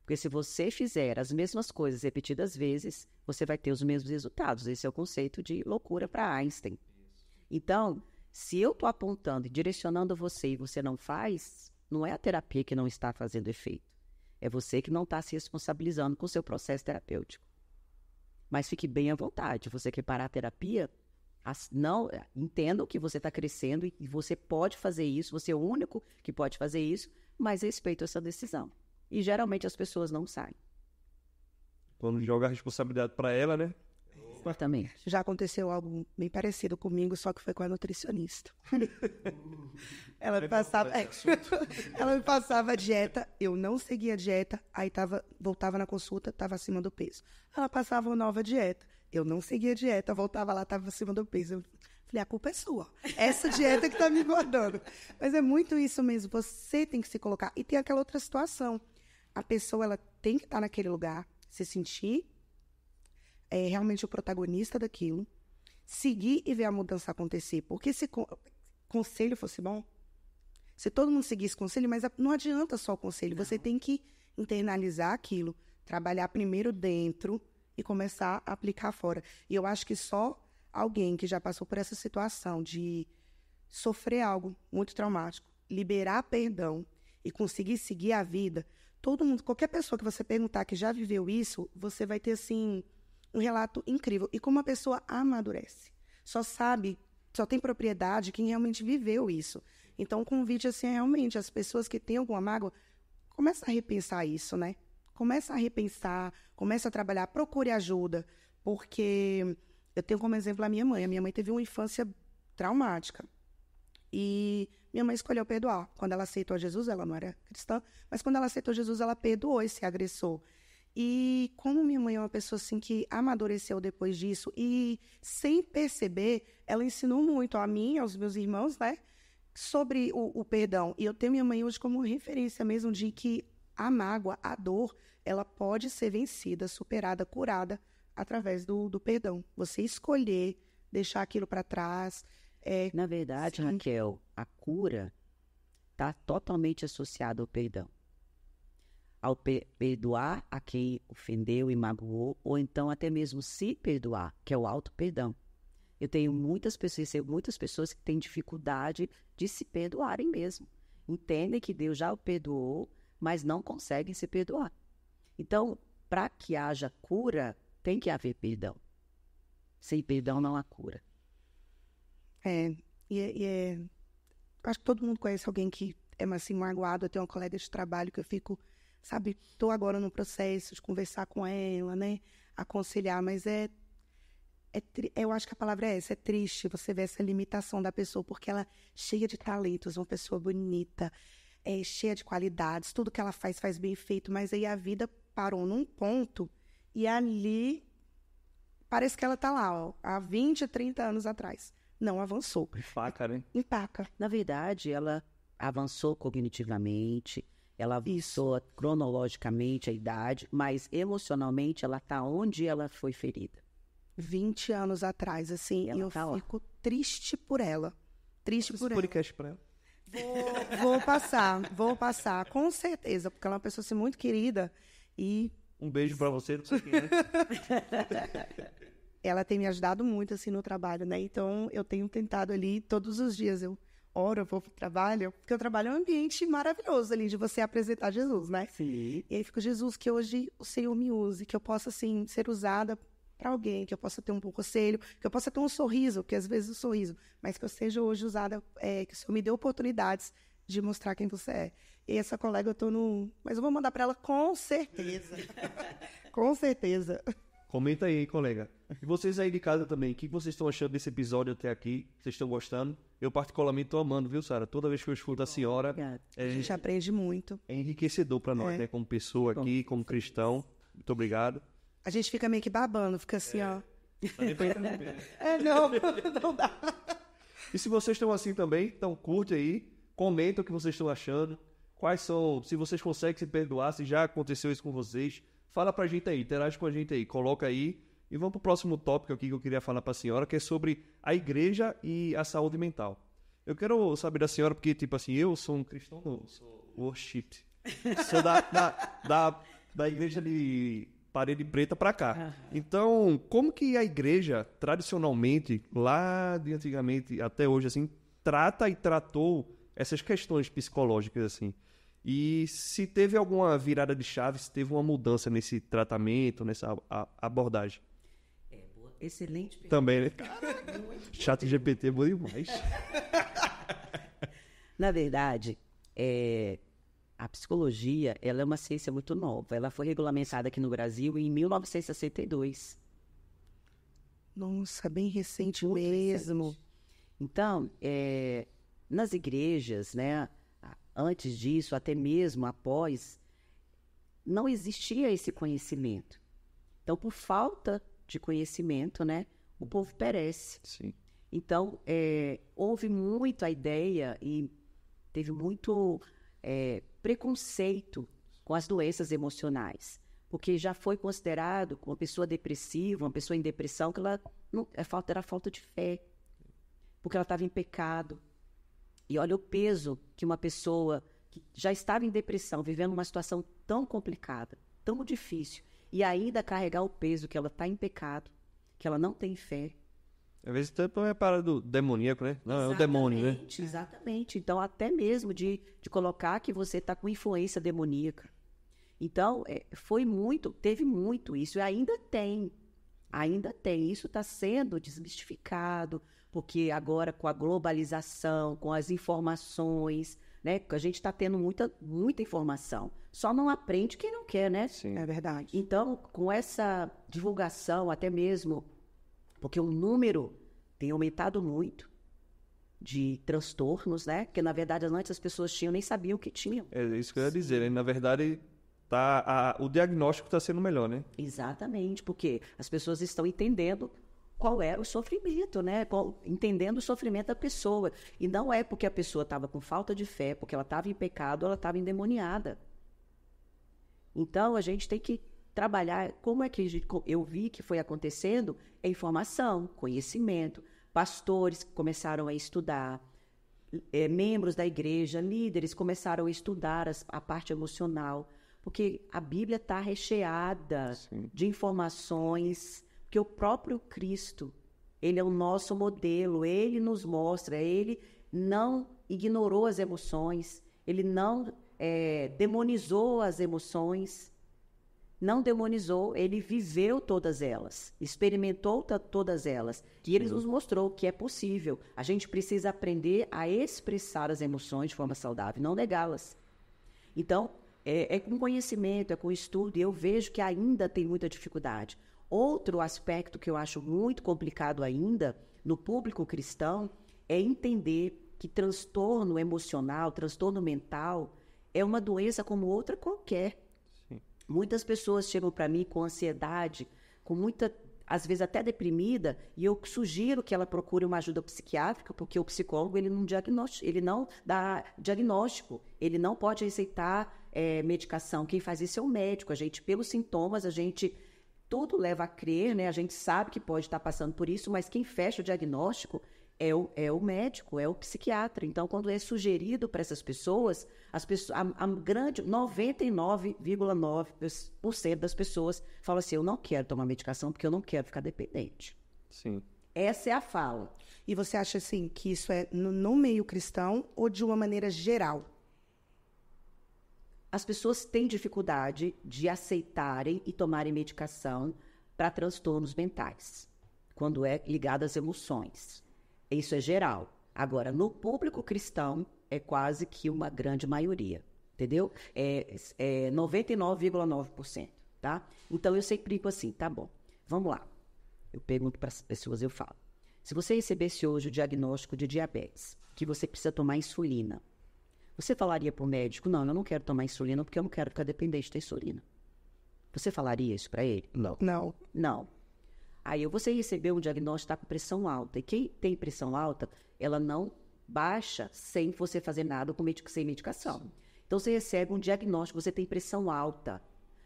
B: Porque se você fizer as mesmas coisas repetidas vezes, você vai ter os mesmos resultados. Esse é o conceito de loucura para Einstein. Então, se eu estou apontando e direcionando você e você não faz, não é a terapia que não está fazendo efeito. É você que não está se responsabilizando com o seu processo terapêutico. Mas fique bem à vontade. Você quer parar a terapia? Não, entenda que você está crescendo e você pode fazer isso, você é o único que pode fazer isso, mas respeito essa decisão. E geralmente as pessoas não saem.
A: Quando joga a responsabilidade para ela, né?
B: Exatamente.
C: Já aconteceu algo bem parecido comigo, só que foi com a nutricionista. Ela me passava a dieta, eu não seguia a dieta, aí voltava na consulta, estava acima do peso. Ela passava uma nova dieta, eu não seguia a dieta, voltava lá, estava acima do peso. Eu falei, a culpa é sua, essa dieta que está me engordando. Mas é muito isso mesmo, você tem que se colocar. E tem aquela outra situação, a pessoa ela tem que estar naquele lugar, se sentir realmente o protagonista daquilo, seguir e ver a mudança acontecer. Porque se conselho fosse bom, se todo mundo seguisse conselho, mas não adianta só o conselho, você tem que internalizar aquilo, trabalhar primeiro dentro e começar a aplicar fora. E eu acho que só alguém que já passou por essa situação de sofrer algo muito traumático, liberar perdão e conseguir seguir a vida, todo mundo, qualquer pessoa que você perguntar que já viveu isso, você vai ter, assim, um relato incrível. E como a pessoa amadurece. só tem propriedade quem realmente viveu isso. Então, o convite, assim, é realmente as pessoas que têm alguma mágoa, começa a repensar isso, né? Começa a repensar, começa a trabalhar, procure ajuda, porque eu tenho como exemplo a minha mãe. A minha mãe teve uma infância traumática. E minha mãe escolheu perdoar. Quando ela aceitou Jesus, ela não era cristã, mas quando ela aceitou Jesus, ela perdoou esse agressor. E como minha mãe é uma pessoa assim que amadureceu depois disso e sem perceber, ela ensinou muito a mim, aos meus irmãos, né, sobre o perdão. E eu tenho minha mãe hoje como referência mesmo de que a mágoa, a dor, ela pode ser vencida, superada, curada através do perdão. Você escolher deixar aquilo para trás.
B: Na verdade,
C: Sim.
B: Raquel, a cura está totalmente associada ao perdão. Ao perdoar a quem ofendeu e magoou, ou então até mesmo se perdoar, que é o auto-perdão. Eu tenho recebo muitas pessoas que têm dificuldade de se perdoarem mesmo. Entendem que Deus já o perdoou, mas não conseguem se perdoar. Então, para que haja cura, tem que haver perdão. Sem perdão não há cura.
C: Acho que todo mundo conhece alguém que é assim, magoado. Eu tenho uma colega de trabalho que eu fico, sabe, estou agora no processo de conversar com ela, né, aconselhar, mas eu acho que a palavra é essa, é triste você ver essa limitação da pessoa, porque ela é cheia de talentos, uma pessoa bonita, cheia de qualidades, tudo que ela faz bem feito, mas aí a vida parou num ponto e ali parece que ela está lá, ó, há 20, 30 anos atrás. Não avançou.
A: Empaca, né?
C: Empaca.
B: Na verdade, ela avançou cognitivamente, ela avançou cronologicamente a idade, mas emocionalmente ela está onde ela foi ferida.
C: 20 anos atrás, assim,
B: Ela
C: e eu
B: tá lá.
C: fico triste por ela. Triste
A: Esse
C: por ela.
A: podcast pra ela.
C: Vou passar, com certeza, porque ela é uma pessoa assim, muito querida e
A: Um beijo pra você, não sei quem é.
C: ela tem me ajudado muito, assim, no trabalho, né? Então, eu tenho tentado ali, todos os dias, eu oro, eu vou pro trabalho, porque o trabalho é um ambiente maravilhoso ali, de você apresentar Jesus, né?
B: Sim.
C: E aí fica, Jesus, que hoje o Senhor me use, que eu possa, assim, ser usada para alguém, que eu possa ter um bom conselho, que eu possa ter um sorriso, que às vezes o sorriso, mas que eu seja hoje usada, que o Senhor me dê oportunidades de mostrar quem você é. E essa colega, eu tô no... Mas eu vou mandar para ela com certeza. Com certeza.
A: Comenta aí, hein, colega. E vocês aí de casa também, o que vocês estão achando desse episódio até aqui? Vocês estão gostando? Eu particularmente tô amando, viu, Sara? Toda vez que eu escuto a senhora,
B: Obrigada.
C: A gente aprende muito.
A: é enriquecedor pra nós, né? Como pessoa aqui, como cristão. Muito obrigado.
C: A gente fica meio que babando, fica assim, ó. Não dá.
A: E se vocês estão assim também, então curte aí, comenta o que vocês estão achando, quais são, se vocês conseguem se perdoar, se já aconteceu isso com vocês, fala pra gente aí, interage com a gente aí, coloca aí, e vamos pro próximo tópico aqui que eu queria falar pra senhora, que é sobre a igreja e a saúde mental. Eu quero saber da senhora, porque, tipo assim, eu sou um cristão novo, sou worship, sou da igreja de parede preta pra cá. Então, como que a igreja, tradicionalmente, lá de antigamente até hoje, assim, trata e tratou essas questões psicológicas, assim? E se teve alguma virada de chave, se teve uma mudança nesse tratamento, nessa abordagem?
B: Excelente pergunta.
A: Também, né? Chat GPT é bom demais.
B: Na verdade, a psicologia, ela é uma ciência muito nova. Ela foi regulamentada aqui no Brasil em 1962.
C: Nossa, bem recente
B: Muito
C: mesmo.
B: recente. Então, nas igrejas, né, antes disso, até mesmo após, não existia esse conhecimento. Então, por falta de conhecimento, né, o povo perece.
A: Sim.
B: Então, houve muito a ideia e teve muito preconceito com as doenças emocionais, porque já foi considerado uma pessoa depressiva, uma pessoa em depressão, que ela não, era falta de fé, porque ela estava em pecado. E olha o peso que uma pessoa que já estava em depressão, vivendo uma situação tão complicada, tão difícil, e ainda carregar o peso que ela está em pecado, que ela não tem fé.
A: Às vezes tanto é para do demoníaco, né? Não, é o demônio, né?
B: Exatamente. Então, até mesmo de colocar que você está com influência demoníaca. Então, teve muito isso, e ainda tem. Ainda tem. Isso está sendo desmistificado, porque agora com a globalização, com as informações, né? A gente está tendo muita informação. Só não aprende quem não quer, né?
A: Sim.
C: É verdade.
B: Então, com essa divulgação, até mesmo, porque o número tem aumentado muito de transtornos, né? Porque, na verdade, antes as pessoas tinham, nem sabiam o que tinham.
A: É isso que eu ia dizer, né? Na verdade, o diagnóstico está sendo melhor, né?
B: Exatamente, porque as pessoas estão entendendo qual era o sofrimento, né? Entendendo o sofrimento da pessoa. E não é porque a pessoa estava com falta de fé, porque ela estava em pecado, ela estava endemoniada. Então, a gente tem que trabalhar. Como é que eu vi que foi acontecendo? É informação, conhecimento. Pastores começaram a estudar, membros da igreja, líderes começaram a estudar a parte emocional, porque a Bíblia está recheada de informações, porque o próprio Cristo, ele é o nosso modelo, ele nos mostra, ele não ignorou as emoções, ele não demonizou as emoções, não demonizou, ele viveu todas elas, experimentou todas elas, e ele nos mostrou que é possível. A gente precisa aprender a expressar as emoções de forma saudável, não negá-las. Então, é com conhecimento, é com estudo, e eu vejo que ainda tem muita dificuldade. Outro aspecto que eu acho muito complicado ainda, no público cristão, é entender que transtorno emocional, transtorno mental, é uma doença como outra qualquer. Muitas pessoas chegam para mim com ansiedade, às vezes até deprimida, e eu sugiro que ela procure uma ajuda psiquiátrica, porque o psicólogo ele não dá diagnóstico, ele não pode receitar medicação. Quem faz isso é o médico. A gente, pelos sintomas, tudo leva a crer, né? A gente sabe que pode estar passando por isso, mas quem fecha o diagnóstico é o médico, é o psiquiatra. Então, quando é sugerido para essas pessoas, a grande 99,9% das pessoas falam assim: eu não quero tomar medicação porque eu não quero ficar dependente.
A: Sim.
B: Essa é a fala.
C: E você acha, assim, que isso é no meio cristão ou de uma maneira geral?
B: As pessoas têm dificuldade de aceitarem e tomarem medicação para transtornos mentais, quando é ligado às emoções. Isso é geral. Agora, no público cristão, é quase que uma grande maioria, entendeu? É 99,9%, tá? Então, eu sempre digo assim, tá bom, vamos lá. Eu pergunto para as pessoas, eu falo. Se você recebesse hoje o diagnóstico de diabetes, que você precisa tomar insulina, você falaria para o médico: não, eu não quero tomar insulina porque eu não quero ficar dependente da insulina. Você falaria isso para ele?
A: Não.
C: Não.
B: Não. Aí você recebeu um diagnóstico, está com pressão alta. E quem tem pressão alta, ela não baixa sem você fazer nada sem medicação. Então, você recebe um diagnóstico, você tem pressão alta.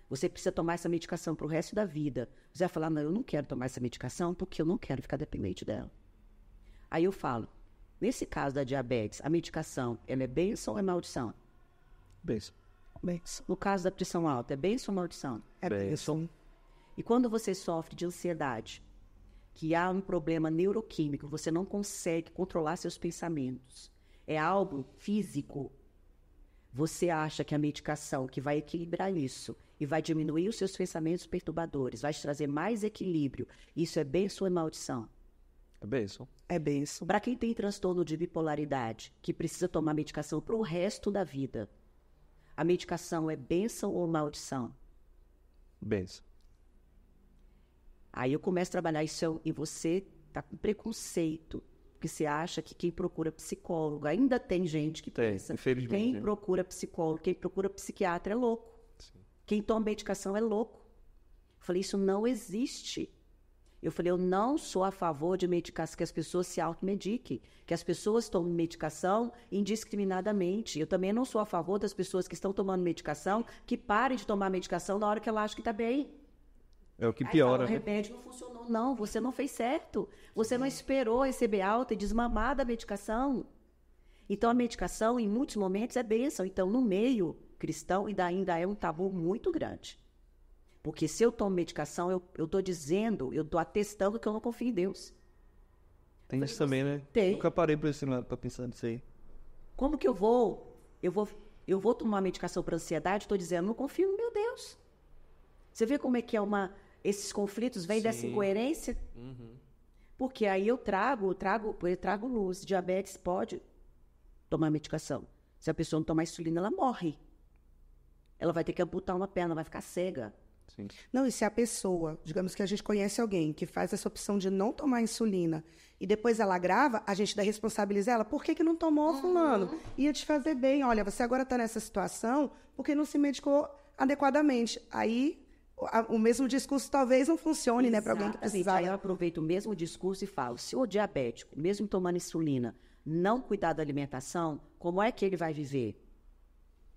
B: Você precisa tomar essa medicação para o resto da vida. Você vai falar: não, eu não quero tomar essa medicação porque eu não quero ficar dependente dela. Aí eu falo: nesse caso da diabetes, a medicação, ela é bênção ou é maldição?
A: Bênção.
C: Bênção.
B: No caso da pressão alta, é bênção ou maldição?
C: É bênção.
B: E quando você sofre de ansiedade, que há um problema neuroquímico, você não consegue controlar seus pensamentos, é algo físico, você acha que a medicação que vai equilibrar isso e vai diminuir os seus pensamentos perturbadores, vai te trazer mais equilíbrio, isso é bênção ou é maldição?
A: É bênção.
C: É bênção.
B: Para quem tem transtorno de bipolaridade, que precisa tomar medicação para o resto da vida, a medicação é bênção ou maldição?
A: Bênção.
B: Aí eu começo a trabalhar isso e você está com preconceito, porque você acha que quem procura psicólogo, ainda tem gente que pensa,
A: infelizmente,
B: quem
A: né?
B: procura psicólogo, quem procura psiquiatra é louco.
A: Sim.
B: Quem toma medicação é louco. Eu falei: isso não existe. Eu falei: eu não sou a favor de medicação, que as pessoas se automediquem, que as pessoas tomem medicação indiscriminadamente. Eu também não sou a favor das pessoas que estão tomando medicação que parem de tomar medicação na hora que ela acha que está bem.
A: É o que
B: Aí
A: piora,
B: fala: o
A: né?
B: remédio não funcionou. Não, você não fez certo. Você não esperou receber alta e desmamar da medicação. Então, a medicação, em muitos momentos, é bênção. Então, no meio cristão, ainda é um tabu muito grande. Porque se eu tomo medicação, eu estou dizendo, eu estou atestando que eu não confio em Deus.
A: Tem isso também, né?
B: Tem.
A: Nunca parei para pensar nisso aí.
B: Como que eu vou tomar medicação para ansiedade? Estou dizendo: não confio no meu Deus. Você vê como é que é uma Esses conflitos vêm dessa
A: Sim.
B: incoerência? Porque aí eu trago luz. Diabetes pode tomar medicação. Se a pessoa não tomar insulina, ela morre. Ela vai ter que amputar uma perna, vai ficar cega.
A: Sim.
C: Não, e se a pessoa, digamos que a gente conhece alguém que faz essa opção de não tomar insulina e depois ela agrava, a gente deve responsabilizar ela. Por que não tomou, fulano? Ia te fazer bem. Olha, você agora está nessa situação porque não se medicou adequadamente. Aí, o mesmo discurso talvez não funcione, né, para alguém que
B: Exatamente.
C: precisar.
B: Aí eu aproveito o mesmo discurso e falo, se o diabético, mesmo tomando insulina, não cuidar da alimentação, como é que ele vai viver?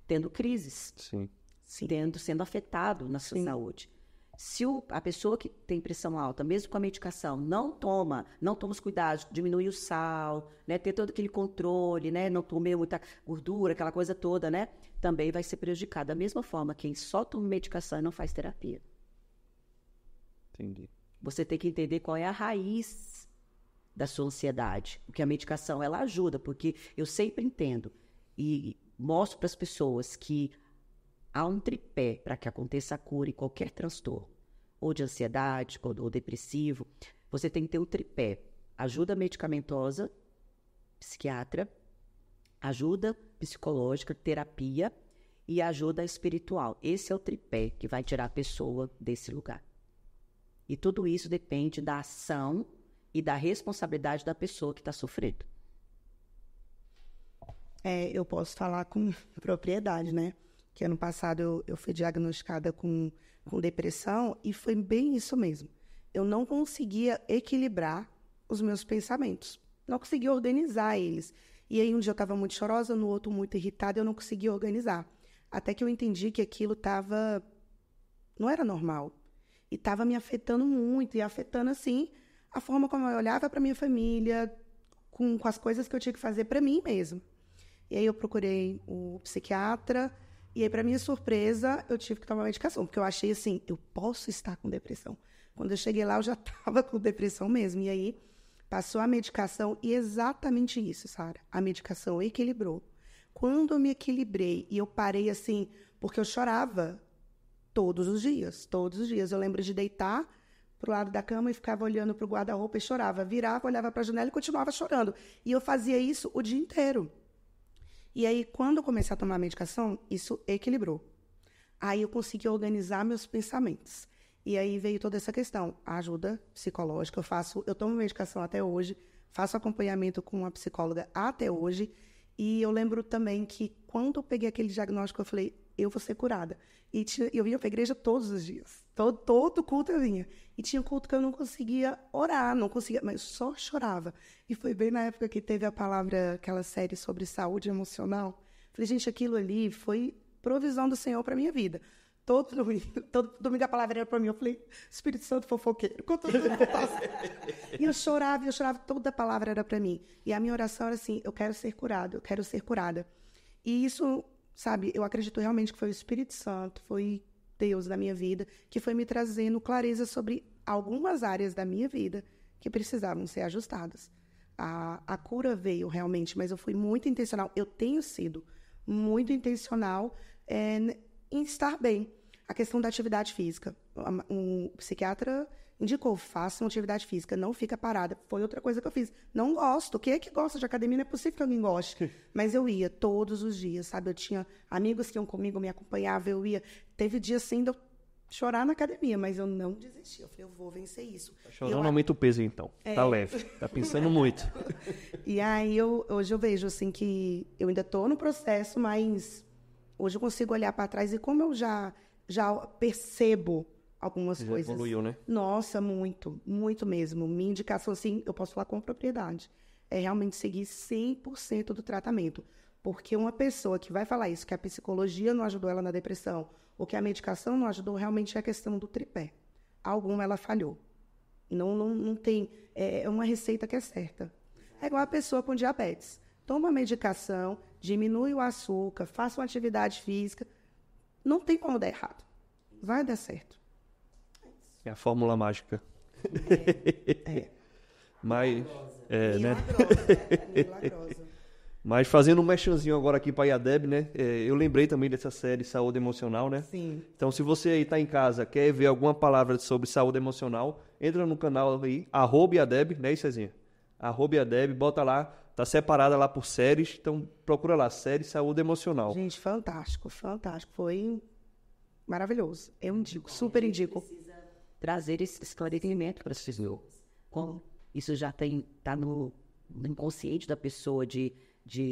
B: Tendo crises.
A: Sim.
B: Sendo afetado na sua saúde. Se a pessoa que tem pressão alta, mesmo com a medicação, não toma os cuidados, diminuir o sal, né, ter todo aquele controle, né, não comer muita gordura, aquela coisa toda, né, também vai ser prejudicado. Da mesma forma, quem só toma medicação e não faz terapia.
A: Entendi.
B: Você tem que entender qual é a raiz da sua ansiedade. Porque a medicação, ela ajuda, porque eu sempre entendo e mostro para as pessoas que há um tripé para que aconteça a cura em qualquer transtorno, ou de ansiedade, ou depressivo. Você tem que ter o tripé: ajuda medicamentosa, psiquiatra, ajuda psicológica, terapia e ajuda espiritual. Esse é o tripé que vai tirar a pessoa desse lugar. E tudo isso depende da ação e da responsabilidade da pessoa que está sofrendo.
C: Eu posso falar com propriedade, né? Que ano passado eu fui diagnosticada com depressão e foi bem isso mesmo. Eu não conseguia equilibrar os meus pensamentos. Não conseguia organizar eles. E aí um dia eu estava muito chorosa, no outro muito irritada, eu não conseguia organizar. Até que eu entendi que aquilo não era normal. E estava me afetando muito, e afetando, assim, a forma como eu olhava para minha família, com as coisas que eu tinha que fazer para mim mesmo. E aí eu procurei o psiquiatra. E aí, para minha surpresa, eu tive que tomar medicação, porque eu achei assim, eu posso estar com depressão. Quando eu cheguei lá, eu já estava com depressão mesmo. E aí, passou a medicação e exatamente isso, Sara. A medicação equilibrou. Quando eu me equilibrei e eu parei assim, porque eu chorava todos os dias. Eu lembro de deitar pro lado da cama e ficava olhando pro guarda-roupa e chorava. Virava, olhava para a janela e continuava chorando. E eu fazia isso o dia inteiro. E aí, quando eu comecei a tomar a medicação, isso equilibrou. Aí eu consegui organizar meus pensamentos. E aí veio toda essa questão, a ajuda psicológica. Eu tomo medicação até hoje, faço acompanhamento com uma psicóloga até hoje. E eu lembro também que quando eu peguei aquele diagnóstico, eu falei, eu vou ser curada. E eu vinha para a igreja todos os dias. Todo culto eu vinha. E tinha culto que eu não conseguia orar, mas só chorava. E foi bem na época que teve a palavra, aquela série sobre saúde emocional. Falei, gente, aquilo ali foi provisão do Senhor para minha vida. Todo domingo a palavra era para mim. Eu falei, Espírito Santo fofoqueiro. E eu chorava, toda a palavra era para mim. E a minha oração era assim, eu quero ser curada. E isso, sabe, eu acredito realmente que foi o Espírito Santo, foi Deus na minha vida, que foi me trazendo clareza sobre algumas áreas da minha vida que precisavam ser ajustadas. A cura veio realmente, mas eu fui muito intencional. Eu tenho sido muito intencional em estar bem. A questão da atividade física. Um psiquiatra indicou, faça uma atividade física, não fica parada. Foi outra coisa que eu fiz. Não gosto. Quem é que gosta de academia? Não é possível que alguém goste. Mas eu ia todos os dias, sabe? Eu tinha amigos que iam comigo, me acompanhavam, eu ia. Teve dias, assim, de eu chorar na academia, mas eu não desisti. Eu falei, eu vou vencer isso.
A: Tá chorando, aumenta o peso, então. Tá leve. Tá pensando muito.
C: E aí, hoje eu vejo, assim, que eu ainda estou no processo, mas hoje eu consigo olhar para trás e como eu já percebo algumas
A: Você já
C: coisas.
A: evoluiu, né?
C: Nossa, muito, muito mesmo. Minha indicação, assim, eu posso falar com propriedade, é realmente seguir 100% do tratamento. Porque uma pessoa que vai falar isso, que a psicologia não ajudou ela na depressão, ou que a medicação não ajudou, realmente é a questão do tripé. Alguma ela falhou. Não tem... É uma receita que é certa. É igual a pessoa com diabetes. Toma a medicação, diminui o açúcar, faça uma atividade física. Não tem como dar errado. Vai dar certo.
A: É a fórmula mágica.
C: É.
A: Mas,
C: Milagrosa,
A: né?
C: Milagrosa.
A: Mas fazendo um merchanzinho agora aqui para a IADEB, né? Eu lembrei também dessa série Saúde Emocional, né?
C: Sim.
A: Então, se você aí tá em casa, quer ver alguma palavra sobre saúde emocional, entra no canal aí, @IADEB, né, Cezinha? @IADEB, bota lá, tá separada lá por séries, então procura lá, série Saúde Emocional.
C: Gente, fantástico, fantástico. Foi maravilhoso. Eu indico, super indico.
B: Trazer esse esclarecimento para as pessoas. Como isso já está no inconsciente da pessoa de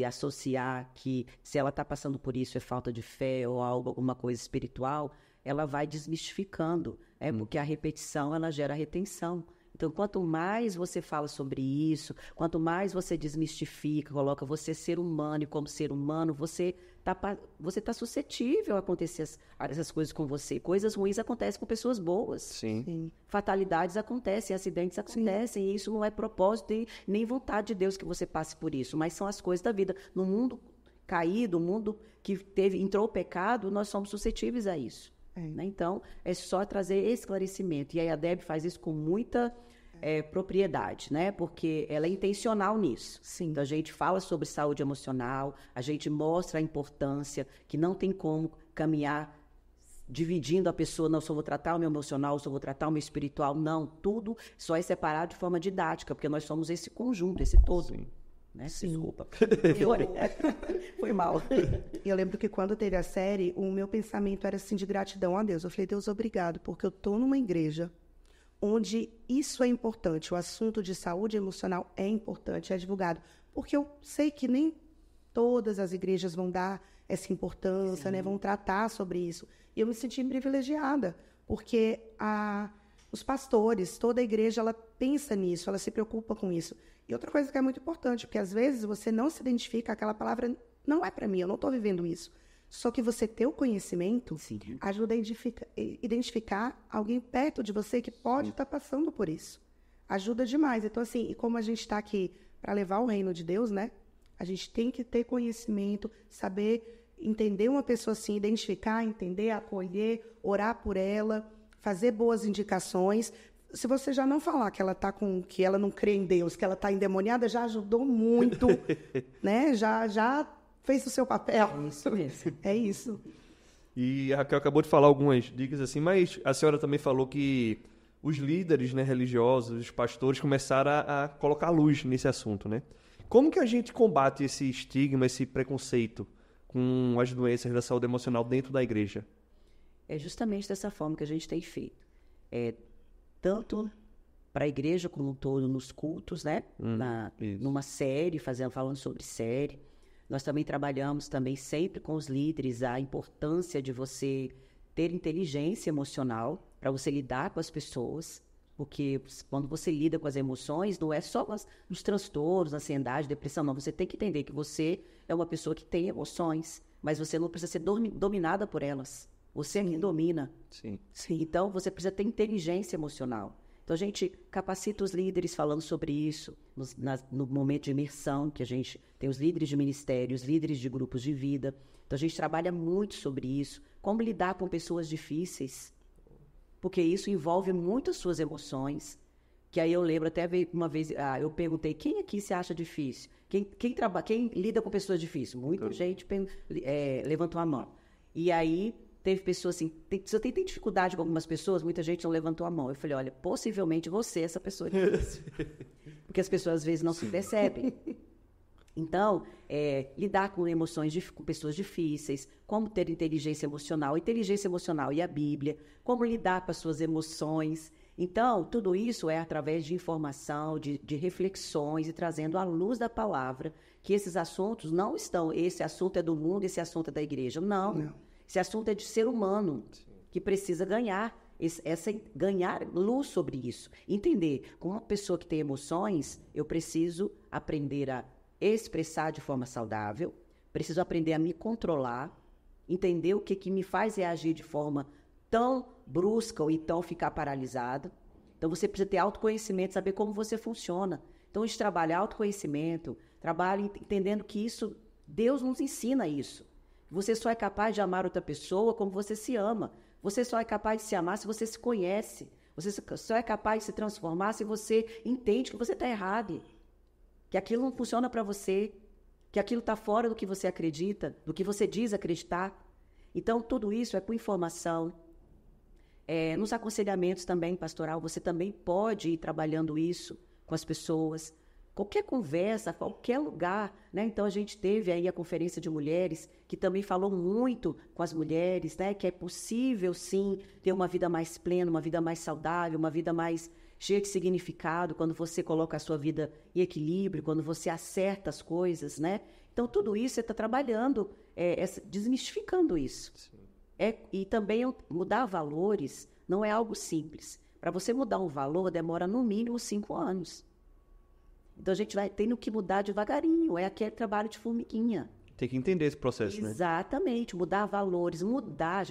B: associar que se ela está passando por isso é falta de fé ou alguma coisa espiritual, ela vai desmistificando, porque a repetição ela gera retenção. Então, quanto mais você fala sobre isso, quanto mais você desmistifica, coloca você ser humano e como ser humano, você tá suscetível a acontecer essas coisas com você. Coisas ruins acontecem com pessoas boas.
A: Sim.
C: Sim.
B: Fatalidades acontecem, acidentes acontecem, e isso não é propósito e nem vontade de Deus que você passe por isso, mas são as coisas da vida. No mundo caído, o mundo que entrou o pecado, nós somos suscetíveis a isso. Né? Então, é só trazer esclarecimento. E a IADEB faz isso com muita propriedade, né? Porque ela é intencional nisso.
C: Sim.
B: Então, a gente fala sobre saúde emocional, a gente mostra a importância que não tem como caminhar dividindo a pessoa, não, só vou tratar o meu emocional, só vou tratar o meu espiritual. Não, tudo só é separado de forma didática, porque nós somos esse conjunto, esse todo.
A: Sim.
B: Né?
C: Sim.
B: Desculpa. Foi mal.
C: Eu lembro que quando teve a série, o meu pensamento era assim de gratidão a Deus. Eu falei, Deus, obrigado, porque eu estou numa igreja onde isso é importante, o assunto de saúde emocional é importante, é divulgado. Porque eu sei que nem todas as igrejas vão dar essa importância, né, vão tratar sobre isso. E eu me senti privilegiada, porque os pastores, toda a igreja, ela pensa nisso, ela se preocupa com isso. E outra coisa que é muito importante, porque às vezes você não se identifica, aquela palavra não é para mim, eu não estou vivendo isso. Só que você ter o conhecimento ajuda a identificar alguém perto de você que pode estar passando por isso. Ajuda demais. Então, assim, e como a gente está aqui para levar o reino de Deus, né? A gente tem que ter conhecimento, saber entender uma pessoa assim, identificar, entender, acolher, orar por ela, fazer boas indicações. Se você já não falar que ela que ela não crê em Deus, que ela está endemoniada, já ajudou muito, né? Já fez o seu papel.
B: É isso mesmo.
C: É isso.
A: E a Raquel acabou de falar algumas dicas assim, mas a senhora também falou que os líderes, né, religiosos, os pastores começaram a colocar luz nesse assunto, né? Como que a gente combate esse estigma, esse preconceito com as doenças da saúde emocional dentro da igreja?
B: É justamente dessa forma que a gente tem feito. Tanto para a igreja como um todo, nos cultos, né? Numa série, falando sobre série. Nós também trabalhamos sempre com os líderes a importância de você ter inteligência emocional para você lidar com as pessoas, porque quando você lida com as emoções, não é só nos transtornos, ansiedade, depressão, não. Você tem que entender que você é uma pessoa que tem emoções, mas você não precisa ser dominada por elas. Você é quem domina.
A: Sim.
B: Então, você precisa ter inteligência emocional. Então, a gente capacita os líderes falando sobre isso, no momento de imersão, que a gente tem os líderes de ministério, os líderes de grupos de vida. Então, a gente trabalha muito sobre isso, como lidar com pessoas difíceis, porque isso envolve muito as suas emoções. Que aí eu lembro até uma vez, eu perguntei, quem aqui se acha difícil? Quem lida com pessoas difíceis? Muita gente levantou a mão. E aí teve pessoas assim, se eu tenho dificuldade com algumas pessoas, muita gente não levantou a mão. Eu falei, olha, possivelmente você é essa pessoa difícil. Porque as pessoas às vezes não se percebem. Então, lidar com emoções, com pessoas difíceis, como ter inteligência emocional e a Bíblia, como lidar com as suas emoções. Então, tudo isso é através de informação, de reflexões e trazendo à luz da palavra que esses assuntos não estão, esse assunto é do mundo, esse assunto é da igreja. Não. Esse assunto é de ser humano, que precisa ganhar luz sobre isso. Entender, como uma pessoa que tem emoções, eu preciso aprender a expressar de forma saudável, preciso aprender a me controlar, entender o que me faz reagir de forma tão brusca ou então ficar paralisado. Então, você precisa ter autoconhecimento, saber como você funciona. Então, a gente trabalha autoconhecimento, trabalha entendendo que isso, Deus nos ensina isso. Você só é capaz de amar outra pessoa como você se ama. Você só é capaz de se amar se você se conhece. Você só é capaz de se transformar se você entende que você está errado, que aquilo não funciona para você. que aquilo está fora do que você acredita, do que você diz acreditar. Então, tudo isso é com informação. Nos aconselhamentos também, pastoral, você também pode ir trabalhando isso com as pessoas. Qualquer conversa, qualquer lugar, né? Então, a gente teve aí a Conferência de Mulheres, que também falou muito com as mulheres, né? Que é possível, sim, ter uma vida mais plena, uma vida mais saudável, uma vida mais cheia de significado, quando você coloca a sua vida em equilíbrio, quando você acerta as coisas, né? Então, tudo isso você está trabalhando, desmistificando isso. E também mudar valores não é algo simples. Para você mudar um valor, demora no mínimo 5 anos. Então, a gente vai tendo que mudar devagarinho. É aquele trabalho de formiguinha.
A: Tem que entender esse processo, né?
B: Exatamente. Mudar valores. Mudar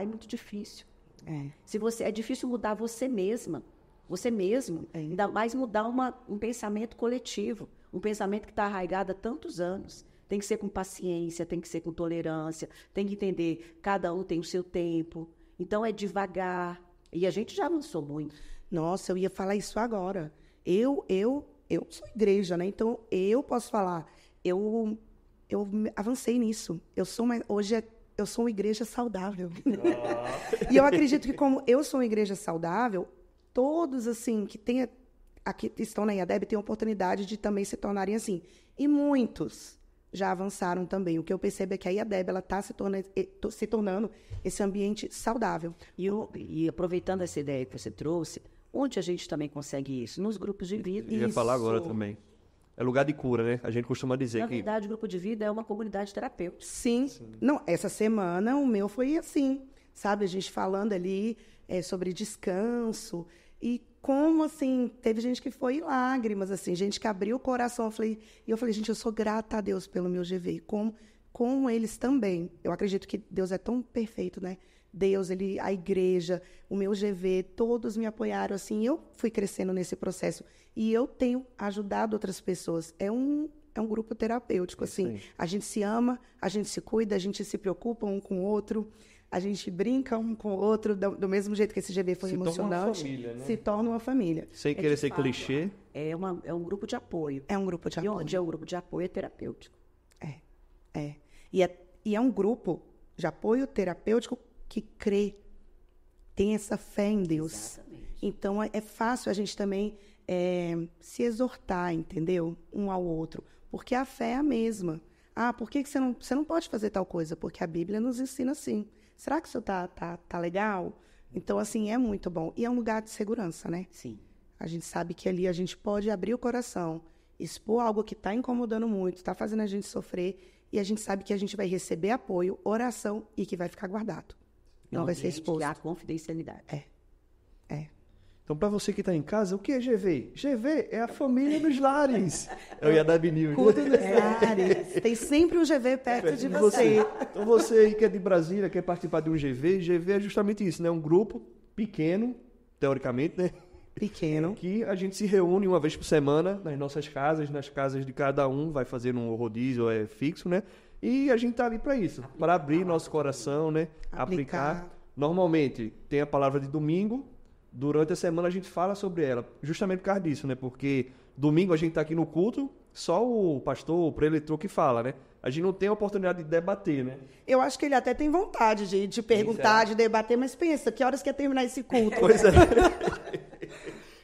B: é muito difícil. É difícil mudar você mesma. Você mesmo. Ainda mais mudar um pensamento coletivo. Um pensamento que está arraigado há tantos anos. Tem que ser com paciência, tem que ser com tolerância, tem que entender, cada um tem o seu tempo. Então, é devagar. E a gente já avançou muito.
C: Nossa, eu ia falar isso agora. Eu sou igreja, né? Então, eu posso falar, eu avancei nisso. Hoje eu sou uma igreja saudável. E eu acredito que, como eu sou uma igreja saudável, todos, assim, que aqui estão na IADEB têm a oportunidade de também se tornarem assim. E muitos já avançaram também. O que eu percebo é que a IADEB está se tornando esse ambiente saudável.
B: E aproveitando essa ideia que você trouxe, onde a gente também consegue isso? Nos grupos de vida.
A: Eu ia falar agora também. É lugar de cura, né? A gente costuma dizer
B: Na verdade, o grupo de vida é uma comunidade terapêutica.
C: Sim. Não, essa semana o meu foi assim, sabe? A gente falando ali sobre descanso e como, assim, teve gente que foi em lágrimas, assim, gente que abriu o coração. Eu falei, gente, eu sou grata a Deus pelo meu GV. E com eles também. Eu acredito que Deus é tão perfeito, né? Deus, a igreja, o meu GV, todos me apoiaram, assim, eu fui crescendo nesse processo. E eu tenho ajudado outras pessoas. É um grupo terapêutico, assim. A gente se ama, a gente se cuida, a gente se preocupa um com o outro, a gente brinca um com o outro, do mesmo jeito que esse GV foi emocionante. Se torna uma família.
A: Sem querer ser clichê.
B: É um grupo de apoio.
C: É um grupo de apoio.
B: E onde é um grupo de apoio é terapêutico.
C: E é um grupo de apoio terapêutico que crê, tem essa fé em Deus.
B: Exatamente.
C: Então, é fácil a gente também se exortar, entendeu? Um ao outro. Porque a fé é a mesma. Ah, por que você não pode fazer tal coisa? Porque a Bíblia nos ensina assim. Será que isso tá legal? Então, assim, é muito bom. E é um lugar de segurança, né?
B: Sim.
C: A gente sabe que ali a gente pode abrir o coração, expor algo que está incomodando muito, está fazendo a gente sofrer, e a gente sabe que a gente vai receber apoio, oração e que vai ficar guardado. Não vai ser exposto.
B: Há confidencialidade.
A: Então, para você que está em casa, o que é GV? GV é a família dos lares. Eu ia dar News.
C: Culto dos lares. Tem sempre um GV perto de você.
A: Então, você aí que é de Brasília, quer participar de um GV é justamente isso, né? Um grupo pequeno, teoricamente, né?
C: Pequeno.
A: Que a gente se reúne uma vez por semana nas nossas casas, nas casas de cada um, vai fazer um rodízio fixo, né? E a gente tá ali para isso, para abrir nosso coração, né? Aplicar. Normalmente, tem a palavra de domingo. Durante a semana a gente fala sobre ela, justamente por causa disso, né? Porque domingo a gente tá aqui no culto, só o pastor, o preletor que fala, né? A gente não tem a oportunidade de debater, né?
C: Eu acho que ele até tem vontade de perguntar, de debater, mas pensa, que horas que ia terminar esse culto?
A: Pois é.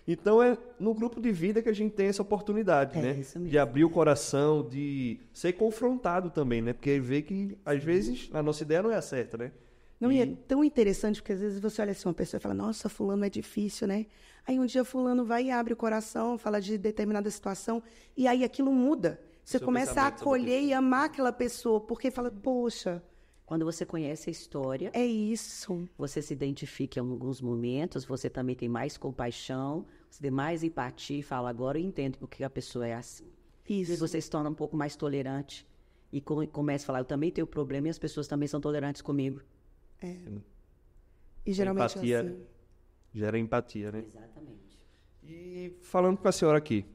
A: Então é no grupo de vida que a gente tem essa oportunidade, né?
B: Isso mesmo.
A: De abrir o coração, de ser confrontado também, né? Porque vê que, às vezes, a nossa ideia não é a certa, né?
C: Não, e é tão interessante, porque às vezes você olha assim, uma pessoa e fala, nossa, fulano é difícil, né? Aí um dia fulano vai e abre o coração, fala de determinada situação, e aí aquilo muda. Você começa a acolher e amar aquela pessoa, porque fala, poxa...
B: Quando você conhece a história...
C: É isso.
B: Você se identifica em alguns momentos, você também tem mais compaixão, você tem mais empatia e fala, agora eu entendo por que a pessoa é assim.
C: Isso.
B: E você se torna um pouco mais tolerante e começa a falar, eu também tenho problema e as pessoas também são tolerantes comigo.
C: E geralmente
A: empatia,
C: assim.
A: Gera empatia, né?
B: Exatamente.
A: E falando com a senhora aqui,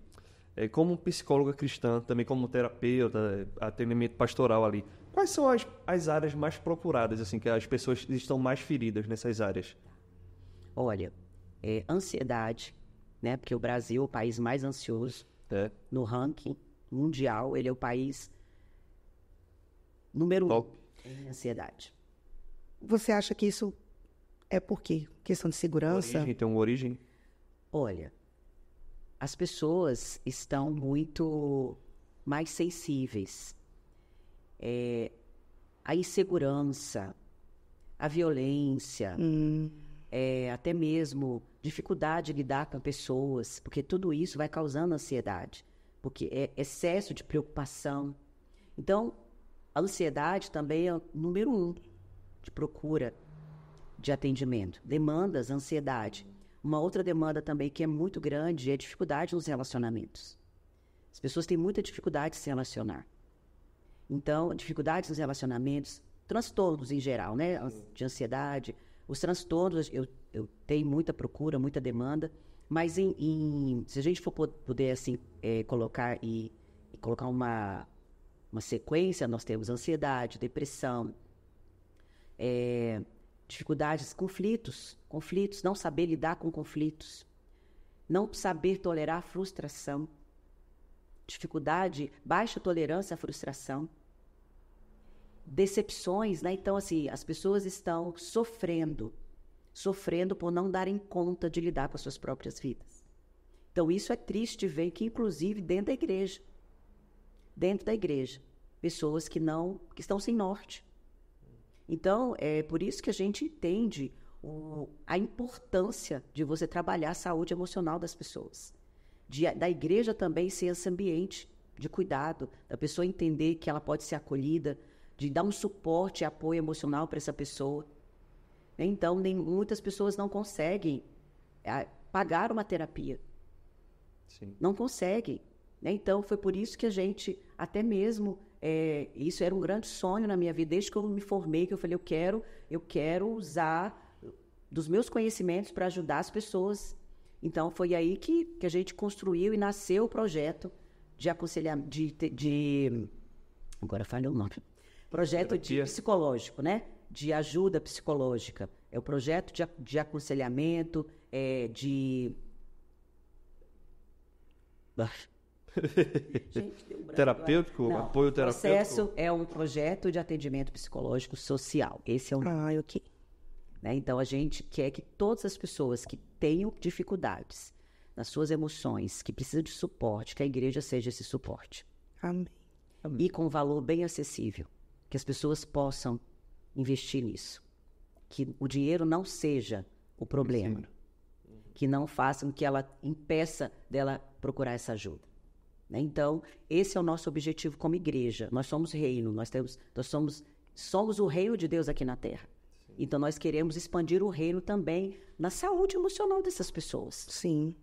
A: como psicóloga cristã, também como terapeuta, atendimento pastoral ali, quais são as áreas mais procuradas, assim, que as pessoas estão mais feridas nessas áreas?
B: Olha, ansiedade, né? Porque o Brasil é o país mais ansioso no ranking mundial. Ele é o país número 1
A: Top.
B: em ansiedade.
C: Você acha que isso é por quê? Questão de segurança?
A: Origem, tem uma origem?
B: Olha, as pessoas estão muito mais sensíveis. A insegurança, a violência, até mesmo dificuldade de lidar com pessoas, porque tudo isso vai causando ansiedade, porque é excesso de preocupação. Então, a ansiedade também é o número 1 de procura de atendimento. Demandas, ansiedade. Uma outra demanda também que é muito grande é a dificuldade nos relacionamentos. As pessoas têm muita dificuldade de se relacionar. Então, dificuldades nos relacionamentos, transtornos em geral, né? De ansiedade. Os transtornos, eu tenho muita procura, muita demanda, mas se a gente for poder assim, colocar uma sequência, nós temos ansiedade, depressão, dificuldades, conflitos, não saber lidar com conflitos, não saber tolerar frustração, dificuldade, baixa tolerância à frustração, decepções, né? Então, assim, as pessoas estão sofrendo por não darem conta de lidar com as suas próprias vidas. Então, isso é triste ver que, inclusive, dentro da igreja, pessoas que estão sem norte. Então, é por isso que a gente entende a importância de você trabalhar a saúde emocional das pessoas. Da igreja também ser esse ambiente de cuidado, da pessoa entender que ela pode ser acolhida, de dar um suporte e apoio emocional para essa pessoa. Então, muitas pessoas não conseguem pagar uma terapia.
A: Sim.
B: Não conseguem. Então, foi por isso que a gente, até mesmo, isso era um grande sonho na minha vida, desde que eu me formei, que eu falei, eu quero usar dos meus conhecimentos para ajudar as pessoas. Então, foi aí que a gente construiu e nasceu o projeto de aconselhamento, agora falei o nome, projeto de psicológico, né? De ajuda psicológica. É o projeto de aconselhamento, Gente, deu branco,
A: terapêutico?
B: Não,
A: Apoio terapêutico?
B: O processo é um projeto de atendimento psicológico social. Esse é o nome.
C: Ok.
B: Né? Então, a gente quer que todas as pessoas que tenham dificuldades nas suas emoções, que precisam de suporte, que a igreja seja esse suporte.
C: Amém.
B: E com um valor bem acessível, que as pessoas possam investir nisso. Que o dinheiro não seja o problema. Que não faça com que ela impeça dela procurar essa ajuda. Né? Então, esse é o nosso objetivo como igreja. Nós somos reino, somos o reino de Deus aqui na Terra. Sim. Então, nós queremos expandir o reino também na saúde emocional dessas pessoas.
C: Sim.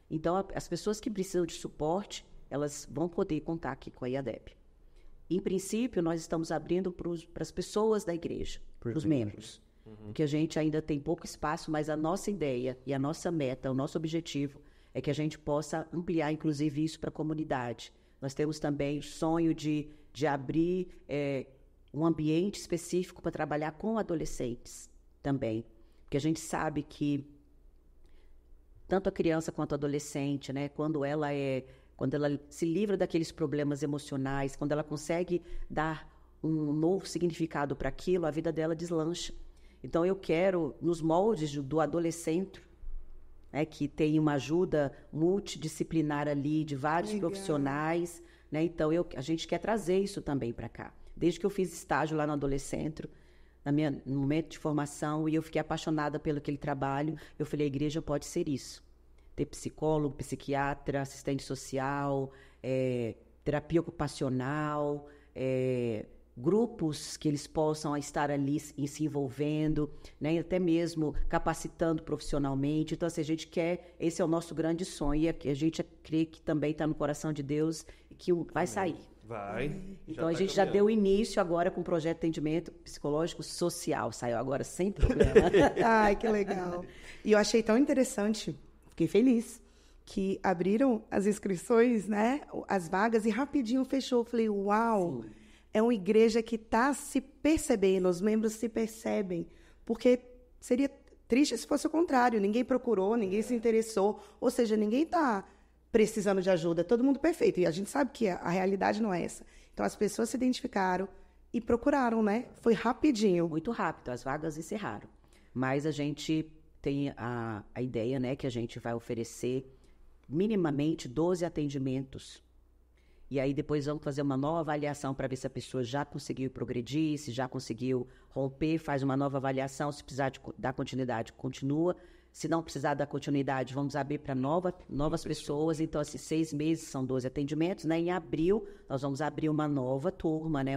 B: Então, as pessoas que precisam de suporte, elas vão poder contar aqui com a IADEP. Em princípio, nós estamos abrindo para as pessoas da igreja, para os membros. Porque a gente ainda tem pouco espaço, mas a nossa ideia e a nossa meta, o nosso objetivo é que a gente possa ampliar, inclusive, isso para a comunidade. Nós temos também o sonho de abrir um ambiente específico para trabalhar com adolescentes também. Porque a gente sabe que tanto a criança quanto a adolescente, né, quando ela se livra daqueles problemas emocionais, quando ela consegue dar um novo significado para aquilo, a vida dela deslancha. Então, eu quero, nos moldes do adolescente, né, que tem uma ajuda multidisciplinar ali, de vários profissionais, né? Então, a gente quer trazer isso também para cá. Desde que eu fiz estágio lá no Adolescentro, no momento de formação, e eu fiquei apaixonada pelo aquele trabalho, eu falei, a igreja pode ser isso. Ter psicólogo, psiquiatra, assistente social, terapia ocupacional, grupos que eles possam estar ali se envolvendo, né? Até mesmo capacitando profissionalmente. Então, assim, a gente quer, esse é o nosso grande sonho, e a gente crê que também está no coração de Deus e que vai sair.
A: Vai.
B: Então, a gente já deu início agora com o projeto de atendimento psicológico social. Saiu agora sem problema.
C: Ai, que legal. E eu achei tão interessante, fiquei feliz, que abriram as inscrições, né? As vagas, e rapidinho fechou. Eu falei, uau! Sim. É uma igreja que está se percebendo, os membros se percebem, porque seria triste se fosse o contrário, ninguém procurou, ninguém se interessou, ou seja, ninguém está precisando de ajuda, é todo mundo perfeito, e a gente sabe que a realidade não é essa. Então, as pessoas se identificaram, E procuraram, né? Foi rapidinho.
B: Muito rápido, as vagas encerraram. Mas a gente tem a ideia, né, que a gente vai oferecer minimamente 12 atendimentos. E aí depois vamos fazer uma nova avaliação para ver se a pessoa já conseguiu progredir, se já conseguiu romper, faz uma nova avaliação, se precisar dar continuidade, continua. Se não precisar dar continuidade, vamos abrir para novas pessoas. Então, assim, 6 meses são 12 atendimentos, né? Em abril, nós vamos abrir uma nova turma, né?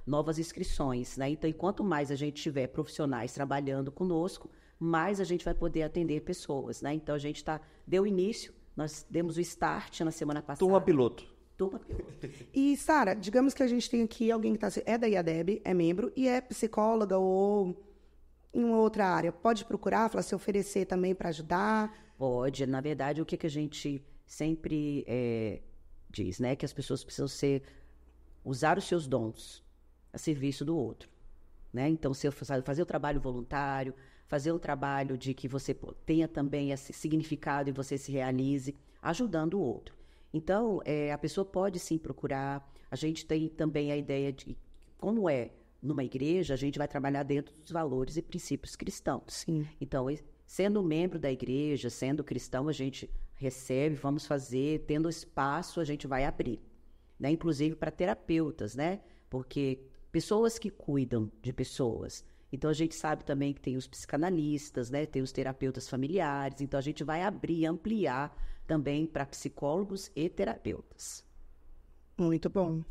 B: Novas inscrições, né? Então, enquanto mais a gente tiver profissionais trabalhando conosco, mais a gente vai poder atender pessoas, né? Então, a gente deu início, nós demos o start na semana passada.
A: Turma piloto.
C: E, Sara, digamos que a gente tem aqui alguém que é da IADEB, é membro, e é psicóloga ou em uma outra área. Pode procurar, se oferecer também para ajudar?
B: Pode. Na verdade, o que a gente sempre diz, né? Que as pessoas precisam usar os seus dons a serviço do outro, né? Então, se eu fazer o trabalho voluntário, fazer o trabalho de que você tenha também esse significado e você se realize ajudando o outro. Então, a pessoa pode sim procurar. A gente tem também a ideia de como numa igreja, a gente vai trabalhar dentro dos valores e princípios cristãos.
C: Sim.
B: Então, sendo membro da igreja, sendo cristão, a gente recebe, vamos fazer, tendo espaço, a gente vai abrir, né? Inclusive para terapeutas, né? Porque pessoas que cuidam de pessoas. Então, a gente sabe também que tem os psicanalistas, né? Tem os terapeutas familiares. Então, a gente vai abrir, ampliar também para psicólogos e terapeutas.
C: Muito bom.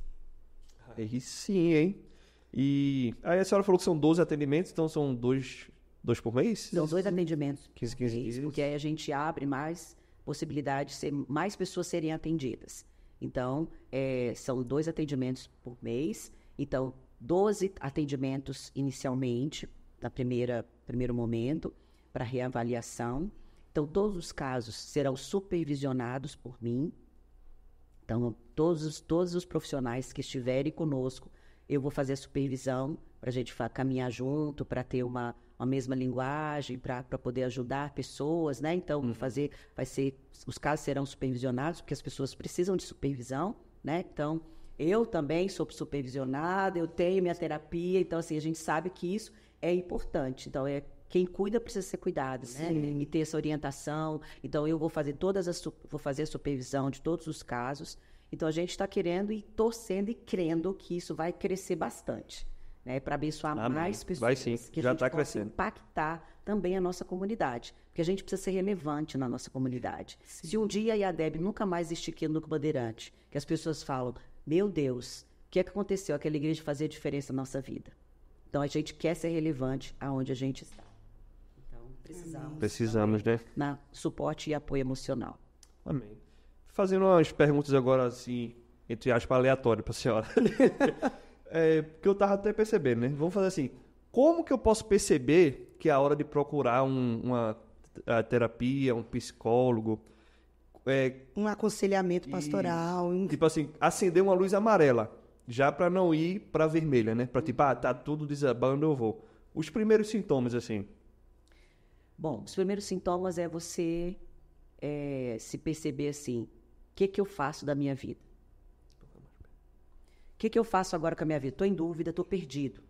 A: Aí sim, hein? E aí a senhora falou que são 12 atendimentos, então são dois por mês?
B: São 2 atendimentos.
A: 15.
B: Porque aí a gente abre mais possibilidade de mais pessoas serem atendidas. Então, são 2 atendimentos por mês. Então, 12 atendimentos inicialmente, primeiro momento, para reavaliação. Então, todos os casos serão supervisionados por mim. Então, todos os profissionais que estiverem conosco, eu vou fazer a supervisão para a gente caminhar junto, para ter uma mesma linguagem, para poder ajudar pessoas, né? Então, os casos serão supervisionados, porque as pessoas precisam de supervisão, né? Então, eu também sou supervisionada, eu tenho minha terapia, então, assim, a gente sabe que isso é importante. Então, quem cuida precisa ser cuidado, né? E ter essa orientação. Então, eu vou fazer a supervisão de todos os casos. Então, a gente está querendo e torcendo e crendo que isso vai crescer bastante, né? Para abençoar mais pessoas.
A: Vai sim,
B: que
A: já
B: possa
A: está crescendo.
B: Impactar também a nossa comunidade. Porque a gente precisa ser relevante na nossa comunidade.
C: Sim.
B: Se um dia a IADEB nunca mais existir aqui no Núcleo Bandeirante, que as pessoas falam, meu Deus, o que aconteceu? Aquela igreja fazia diferença na nossa vida. Então, a gente quer ser relevante aonde a gente está. Então,
A: Precisamos, né?
B: Na suporte e apoio emocional.
A: Amém. Fazendo umas perguntas agora, assim, entre aspas, aleatórias para a senhora. Porque eu estava até percebendo, né? Vamos fazer assim, como que eu posso perceber que é a hora de procurar uma terapia, um psicólogo?
C: Um aconselhamento pastoral.
A: Tipo assim, acender uma luz amarela, já para não ir para vermelha, né? Para tipo, tá tudo desabando, eu vou. Os primeiros sintomas, assim.
B: Bom, os primeiros sintomas é você se perceber assim, o que eu faço da minha vida? O que eu faço agora com a minha vida? Estou em dúvida, estou perdido.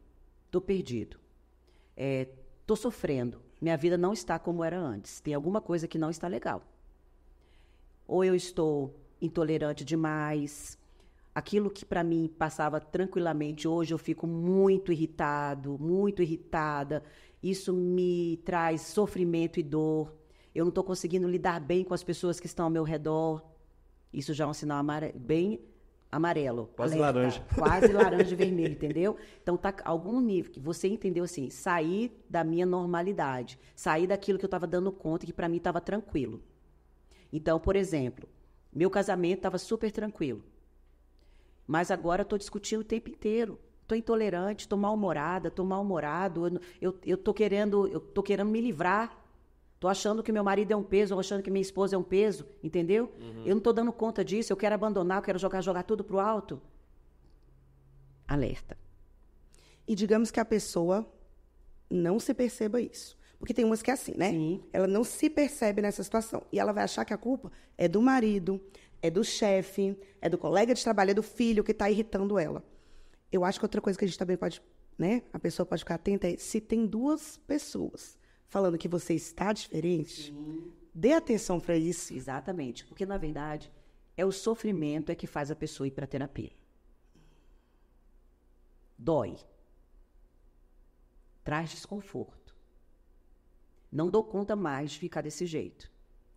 B: Estou sofrendo. Minha vida não está como era antes. Tem alguma coisa que não está legal. Ou eu estou intolerante demais. Aquilo que para mim passava tranquilamente, hoje eu fico muito irritado, muito irritada. Isso me traz sofrimento e dor. Eu não estou conseguindo lidar bem com as pessoas que estão ao meu redor. Isso já é um sinal bem amarelo.
A: Quase
B: alerta,
A: laranja.
B: Quase laranja e vermelho, entendeu? Então, tá algum nível que você entendeu assim, sair da minha normalidade, sair daquilo que eu estava dando conta, que para mim estava tranquilo. Então, por exemplo, meu casamento estava super tranquilo. Mas agora eu estou discutindo o tempo inteiro. Estou intolerante, estou mal-humorada, estou mal-humorado. Eu estou querendo me livrar. Estou achando que meu marido é um peso, estou achando que minha esposa é um peso, entendeu? Uhum. Eu não estou dando conta disso, eu quero abandonar, eu quero jogar tudo para o alto. Alerta.
C: E digamos que a pessoa não se perceba isso. Porque tem umas que é assim, né?
B: Sim.
C: Ela não se percebe nessa situação. E ela vai achar que a culpa é do marido, é do chefe, é do colega de trabalho, é do filho que está irritando ela. Eu acho que outra coisa que a gente também pode, né? A pessoa pode ficar atenta é se tem duas pessoas falando que você está diferente, dê atenção para isso.
B: Exatamente. Porque, na verdade, é o sofrimento que faz a pessoa ir para a terapia. Dói. Traz desconforto. Não dou conta mais de ficar desse jeito.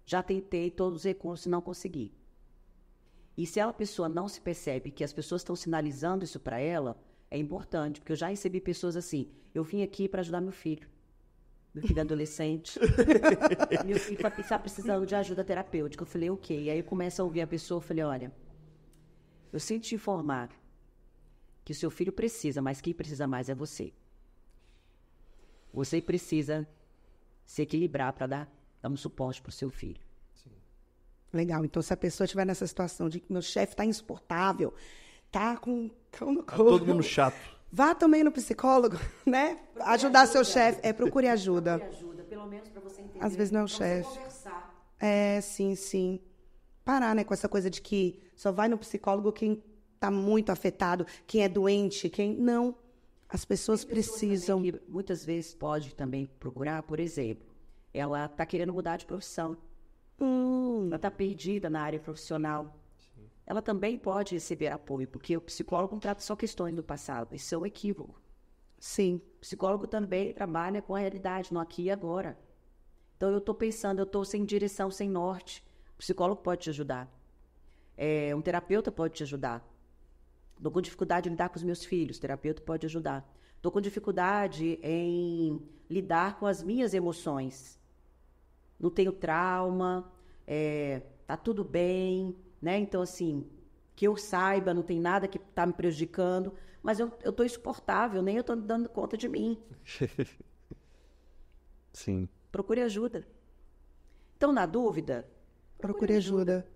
B: Já tentei todos os recursos e não consegui. E se a pessoa não se percebe que as pessoas estão sinalizando isso para ela, é importante, porque eu já recebi pessoas assim, eu vim aqui para ajudar meu filho adolescente, meu filho está precisando de ajuda terapêutica. Eu falei, ok. E aí eu começo a ouvir a pessoa, eu falei, olha, eu sinto te informar que o seu filho precisa, mas quem precisa mais é você. Você precisa se equilibrar para dar um suporte para o seu filho.
C: Legal. Então, se a pessoa estiver nessa situação de que meu chefe está insuportável, tá com...
A: Tá todo mundo chato.
C: Vá também no psicólogo, né? Ajudar seu chefe. Procure ajuda.
B: Procure ajuda, pelo menos para você entender.
C: Às vezes não é o chefe.
B: Conversar.
C: Sim. Parar, né, com essa coisa de que só vai no psicólogo quem tá muito afetado, quem é doente, quem... Não. As pessoas precisam...
B: Que muitas vezes pode também procurar, por exemplo, ela está querendo mudar de profissão. Ela está perdida na área profissional. Sim. Ela também pode receber apoio, porque o psicólogo não trata só questões do passado. Isso é um equívoco.
C: Sim.
B: O psicólogo também trabalha com a realidade, no aqui e agora. Então, eu estou pensando, eu estou sem direção, sem norte. O psicólogo pode te ajudar. Um terapeuta pode te ajudar. Estou com dificuldade em lidar com os meus filhos, o terapeuta pode ajudar. Estou com dificuldade em lidar com as minhas emoções. Não tenho trauma, tá tudo bem, né? Então, assim, que eu saiba, não tem nada que está me prejudicando, mas eu estou insuportável, nem eu estou dando conta de mim.
A: Sim.
B: Procure ajuda. Então, na dúvida...
C: Procure ajuda.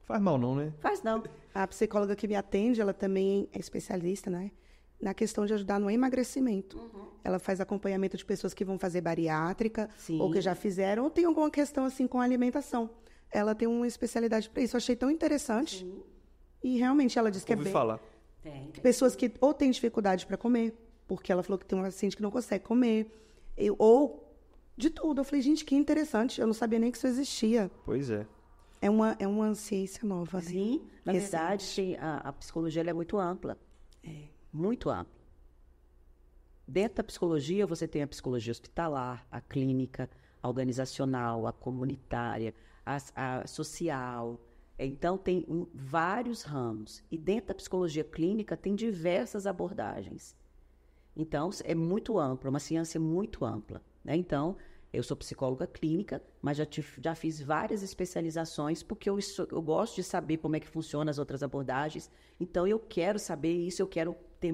A: Faz mal não, né?
B: Faz não.
C: A psicóloga que me atende, ela também é especialista, né? Na questão de ajudar no emagrecimento. Ela faz acompanhamento de pessoas que vão fazer bariátrica,
B: Sim.
C: ou que já fizeram, ou tem alguma questão assim com a alimentação. Ela tem uma especialidade para isso. Eu achei tão interessante.
B: Sim.
C: E realmente ela diz que
A: Ouvi
C: é bem...
A: falar.
B: Tem.
C: Pessoas que ou têm dificuldade para comer, porque ela falou que tem uma paciente que não consegue comer, ou de tudo. Eu falei, gente, que interessante. Eu não sabia nem que isso existia.
A: Pois é.
C: É uma ciência nova, né?
B: Sim, na verdade, a psicologia ela é muito ampla. Muito ampla. Dentro da psicologia, você tem a psicologia hospitalar, a clínica, a organizacional, a comunitária, a social. Então, tem vários ramos. E dentro da psicologia clínica, tem diversas abordagens. Então, é muito ampla, uma ciência muito ampla, né? Então, eu sou psicóloga clínica, mas já fiz várias especializações, porque eu gosto de saber como é que funcionam as outras abordagens. Então, eu quero saber isso, eu quero ser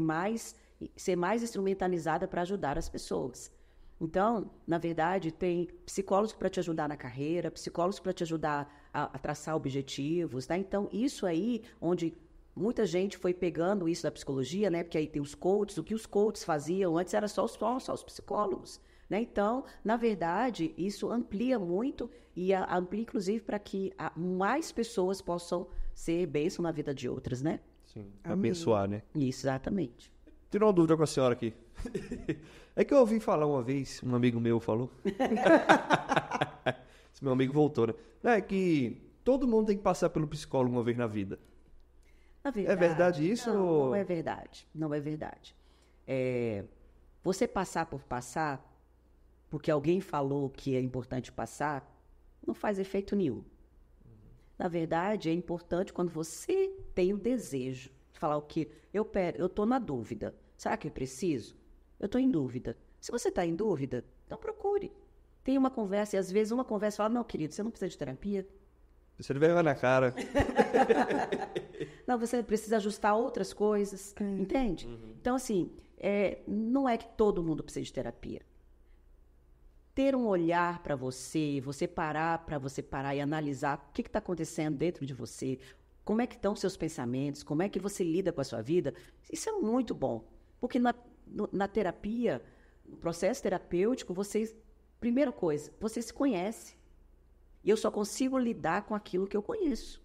B: mais instrumentalizada para ajudar as pessoas. Então, na verdade, tem psicólogos para te ajudar na carreira, psicólogos para te ajudar a traçar objetivos, né? Então, isso aí, onde muita gente foi pegando isso da psicologia, né? Porque aí tem os coaches, o que os coaches faziam antes era só os psicólogos, né? Então, na verdade, isso amplia muito e amplia, inclusive, para que mais pessoas possam ser bênção na vida de outras, né?
A: Sim, abençoar, né?
B: Isso, exatamente.
A: Tirou uma dúvida com a senhora aqui. É que eu ouvi falar uma vez, um amigo meu falou. Esse meu amigo voltou, né? É que todo mundo tem que passar pelo psicólogo uma vez na vida.
B: Na verdade,
A: é verdade isso?
B: Não é verdade. Não é verdade. Você passar por passar, porque alguém falou que é importante passar, não faz efeito nenhum. Na verdade, é importante quando você tem o desejo de falar o quê? Eu estou na dúvida. Será que eu preciso? Eu estou em dúvida. Se você está em dúvida, então procure. Tem uma conversa, e às vezes uma conversa fala, não, querido, você não precisa de terapia.
A: Você não vai na cara.
B: Não, você precisa ajustar outras coisas, entende? Então, assim, não é que todo mundo precisa de terapia. Ter um olhar para você parar e analisar o que está acontecendo dentro de você, como é que estão os seus pensamentos, como é que você lida com a sua vida, isso é muito bom. Porque na terapia, no processo terapêutico, primeira coisa, você se conhece. E eu só consigo lidar com aquilo que eu conheço.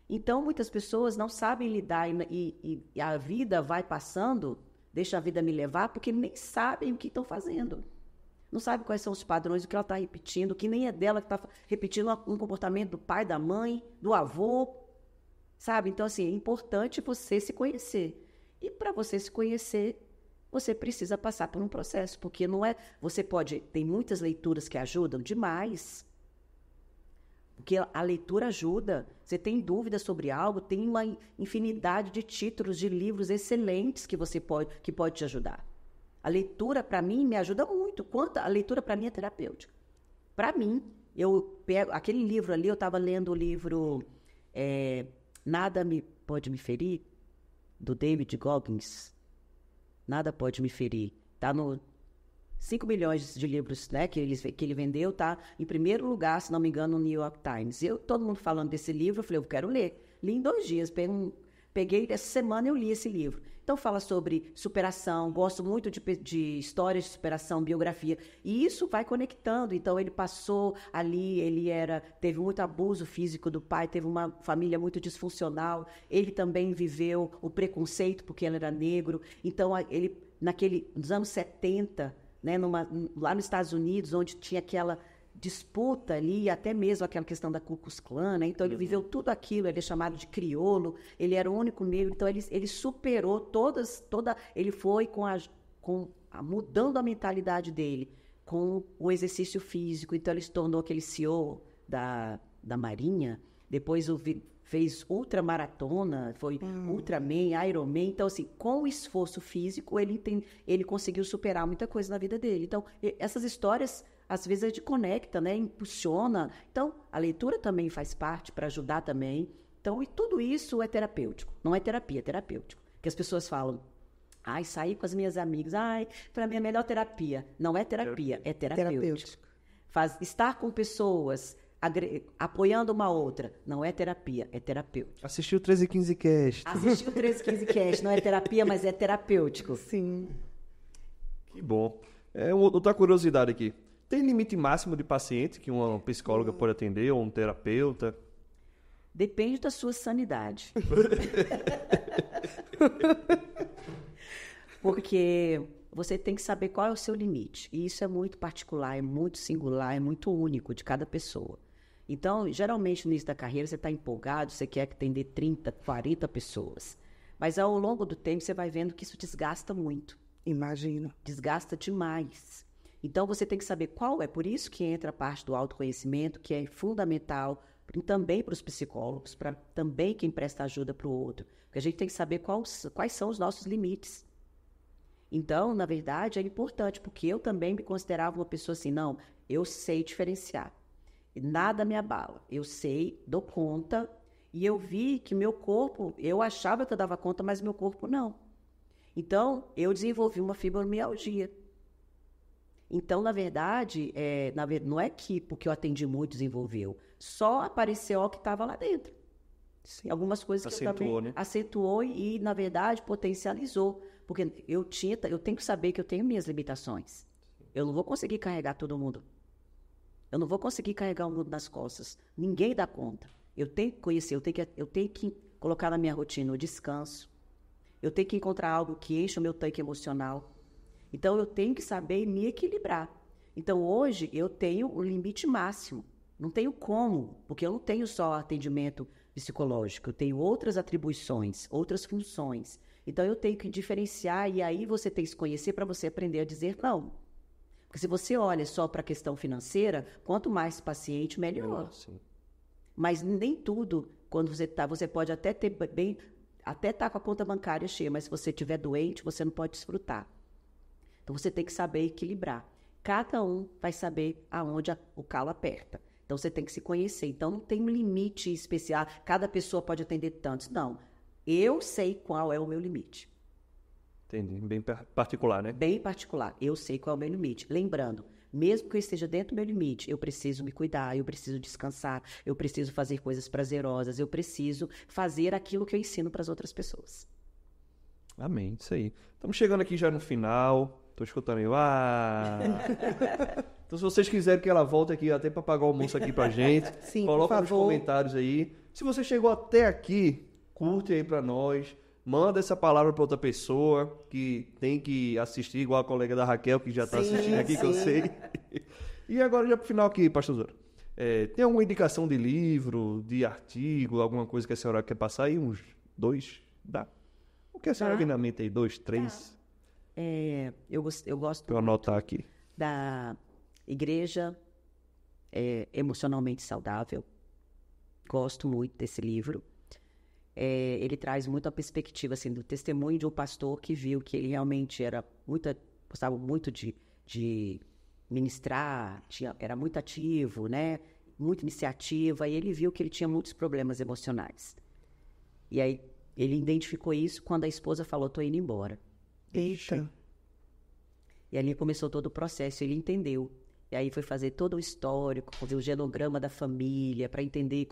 B: Então, muitas pessoas não sabem lidar e a vida vai passando, deixa a vida me levar, porque nem sabem o que estão fazendo. Não sabem quais são os padrões, o que ela está repetindo, que nem é dela que está repetindo um comportamento do pai, da mãe, do avô, sabe? Então, assim, é importante você se conhecer. E para você se conhecer, você precisa passar por um processo, porque não é... Tem muitas leituras que ajudam demais, porque a leitura ajuda. Você tem dúvidas sobre algo, tem uma infinidade de títulos de livros excelentes que pode te ajudar. A leitura, para mim, me ajuda muito. A leitura, para mim, é terapêutica. Para mim, eu pego... Aquele livro ali, eu estava lendo o livro Nada Pode Me Ferir, do David Goggins. Nada Pode Me Ferir. Está no 5 milhões de livros, né, que ele vendeu, tá em primeiro lugar, se não me engano, no New York Times. Todo mundo falando desse livro, eu falei, eu quero ler. Li em 2 dias. Peguei, essa semana eu li esse livro. Então, fala sobre superação, gosto muito de histórias de superação, biografia, e isso vai conectando. Então, ele passou ali, teve muito abuso físico do pai, teve uma família muito disfuncional, ele também viveu o preconceito, porque ele era negro. Então, ele, nos anos 70, né, lá nos Estados Unidos, onde tinha aquela disputa ali, até mesmo aquela questão da Ku Klux Klan, né? Então ele viveu tudo aquilo, ele é chamado de crioulo, ele era o único negro, então ele superou ele foi mudando a mentalidade dele, com o exercício físico, então ele se tornou aquele CEO da Marinha, depois fez ultramaratona, foi Ultraman, Ironman, então assim, com o esforço físico, ele conseguiu superar muita coisa na vida dele. Então, essas histórias às vezes a gente conecta, né? Impulsiona. Então, a leitura também faz parte para ajudar também. Então, e tudo isso é terapêutico. Não é terapia, é terapêutico. Porque as pessoas falam, sair com as minhas amigas, para mim é a melhor terapia. Não é terapia, é terapêutico. Estar com pessoas apoiando uma outra, não é terapia, é terapêutico.
A: Assistiu o 1315 Cast.
B: Assistiu o 1315 Cast, não é terapia, mas é terapêutico.
C: Sim.
A: Que bom. Outra curiosidade aqui. Tem limite máximo de paciente que uma psicóloga pode atender, ou um terapeuta?
B: Depende da sua sanidade. Porque você tem que saber qual é o seu limite. E isso é muito particular, é muito singular, é muito único de cada pessoa. Então, geralmente, no início da carreira, você está empolgado, você quer atender 30, 40 pessoas. Mas, ao longo do tempo, você vai vendo que isso desgasta muito.
C: Imagino.
B: Desgasta demais. Então, você tem que saber qual é. Por isso que entra a parte do autoconhecimento, que é fundamental também para os psicólogos, para também quem presta ajuda para o outro. Porque a gente tem que saber quais são os nossos limites. Então, na verdade, é importante, porque eu também me considerava uma pessoa assim, não, eu sei diferenciar. Nada me abala. Eu sei, dou conta, e eu vi que meu corpo, eu achava que eu dava conta, mas meu corpo não. Então, eu desenvolvi uma fibromialgia. Então, na verdade, não é que porque eu atendi muito desenvolveu, só apareceu o que estava lá dentro. Sim. Algumas coisas que eu também acentuou e, na verdade, potencializou. Porque eu tenho que saber que eu tenho minhas limitações. Eu não vou conseguir carregar todo mundo. Eu não vou conseguir carregar o mundo nas costas. Ninguém dá conta. Eu tenho que conhecer, eu tenho que colocar na minha rotina o descanso. Eu tenho que encontrar algo que encha o meu tanque emocional. Então, eu tenho que saber me equilibrar. Então, hoje, eu tenho o limite máximo. Não tenho como, porque eu não tenho só atendimento psicológico. Eu tenho outras atribuições, outras funções. Então, eu tenho que diferenciar e aí você tem que se conhecer para você aprender a dizer não. Porque se você olha só para a questão financeira, quanto mais paciente, melhor. Sim. Mas nem tudo, quando você pode até estar com a conta bancária cheia, mas se você estiver doente, você não pode desfrutar. Então, você tem que saber equilibrar. Cada um vai saber aonde o calo aperta. Então, você tem que se conhecer. Então, não tem um limite especial. Cada pessoa pode atender tantos. Não. Eu sei qual é o meu limite.
A: Entendi. Bem particular, né?
B: Bem particular. Eu sei qual é o meu limite. Lembrando, mesmo que eu esteja dentro do meu limite, eu preciso me cuidar, eu preciso descansar, eu preciso fazer coisas prazerosas, eu preciso fazer aquilo que eu ensino para as outras pessoas.
A: Amém. Isso aí. Estamos chegando aqui já no final. Tô escutando aí. Então, se vocês quiserem que ela volte aqui até para pagar o almoço aqui pra gente,
C: Sim,
A: coloca
C: por
A: nos
C: favor.
A: comentários aí. Se você chegou até aqui, curte aí pra nós. Manda essa palavra pra outra pessoa que tem que assistir, igual a colega da Raquel, que já tá
C: Sim,
A: assistindo aqui, que eu
C: sim.
A: sei. E agora, já pro final aqui, pastor Zoro. Tem alguma indicação de livro, de artigo, alguma coisa que a senhora quer passar aí? Uns 2? Dá. O que a senhora
B: Dá.
A: vem na mente aí? 2, 3?
B: Eu gosto
A: Pra eu anotar aqui.
B: da Igreja Emocionalmente Saudável. Gosto muito desse livro. Ele traz muito a perspectiva assim, do testemunho de um pastor que viu que ele realmente gostava muito de ministrar, era muito ativo, né? Muita iniciativa, e ele viu que ele tinha muitos problemas emocionais. E aí ele identificou isso quando a esposa falou, estou indo embora.
C: Eita.
B: E ali começou todo o processo, ele entendeu. E aí foi fazer todo o histórico, fazer o genograma da família, para entender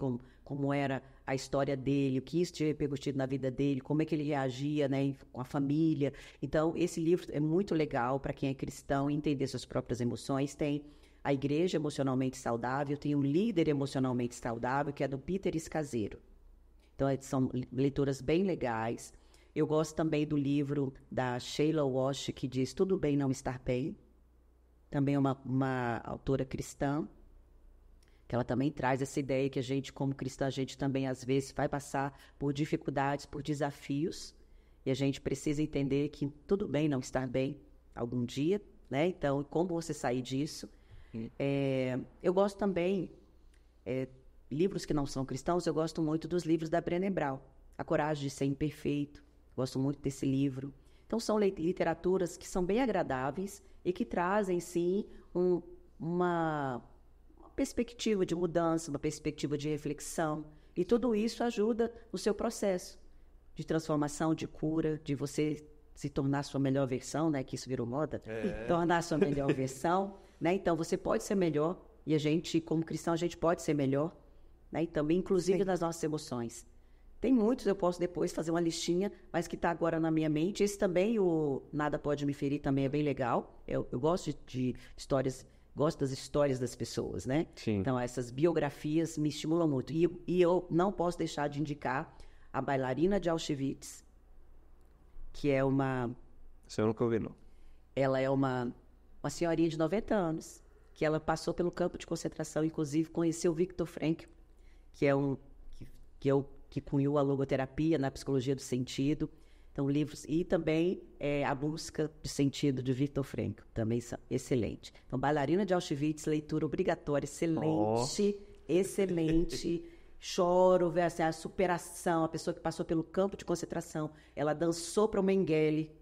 B: como era a história dele, o que isso tinha repercutido na vida dele, como é que ele reagia, né, com a família. Então, esse livro é muito legal para quem é cristão entender suas próprias emoções. Tem a Igreja Emocionalmente Saudável, tem o Líder Emocionalmente Saudável, que é do Peter Escaseiro. Então, são leituras bem legais. Eu gosto também do livro da Sheila Walsh, que diz Tudo Bem Não Estar Bem. Também é uma autora cristã, que ela também traz essa ideia que a gente, como cristã, a gente também, às vezes, vai passar por dificuldades, por desafios, e a gente precisa entender que tudo bem não estar bem algum dia, né? Então, como você sair disso? Eu gosto também, livros que não são cristãos, eu gosto muito dos livros da Brené Brown, A Coragem de Ser Imperfeito, gosto muito desse livro. Então, são literaturas que são bem agradáveis e que trazem, sim, uma perspectiva de mudança, uma perspectiva de reflexão. E tudo isso ajuda no seu processo de transformação, de cura, de você se tornar a sua melhor versão, né? Que isso virou moda. Tornar a sua melhor versão, né? Então, você pode ser melhor. E a gente, como cristão, a gente pode ser melhor. Né? E também, inclusive, nas nossas emoções. Tem muitos, eu posso depois fazer uma listinha, mas que está agora na minha mente. Esse também, o Nada Pode Me Ferir, também é bem legal. Eu gosto de histórias, gosto das histórias das pessoas, né?
A: Sim.
B: Então, essas biografias me estimulam muito. E eu não posso deixar de indicar a Bailarina de Auschwitz, que é
A: Você nunca ouviu, não.
B: ela é uma senhorinha de 90 anos, que ela passou pelo campo de concentração, inclusive conheceu Viktor Frankl, que cunhou a logoterapia na psicologia do sentido. Então, livros, e também A Busca de Sentido, de Viktor Frankl, também são excelentes. Então, Bailarina de Auschwitz, leitura obrigatória, excelente, excelente. Choro, ver assim, a superação, a pessoa que passou pelo campo de concentração, ela dançou para o Mengele,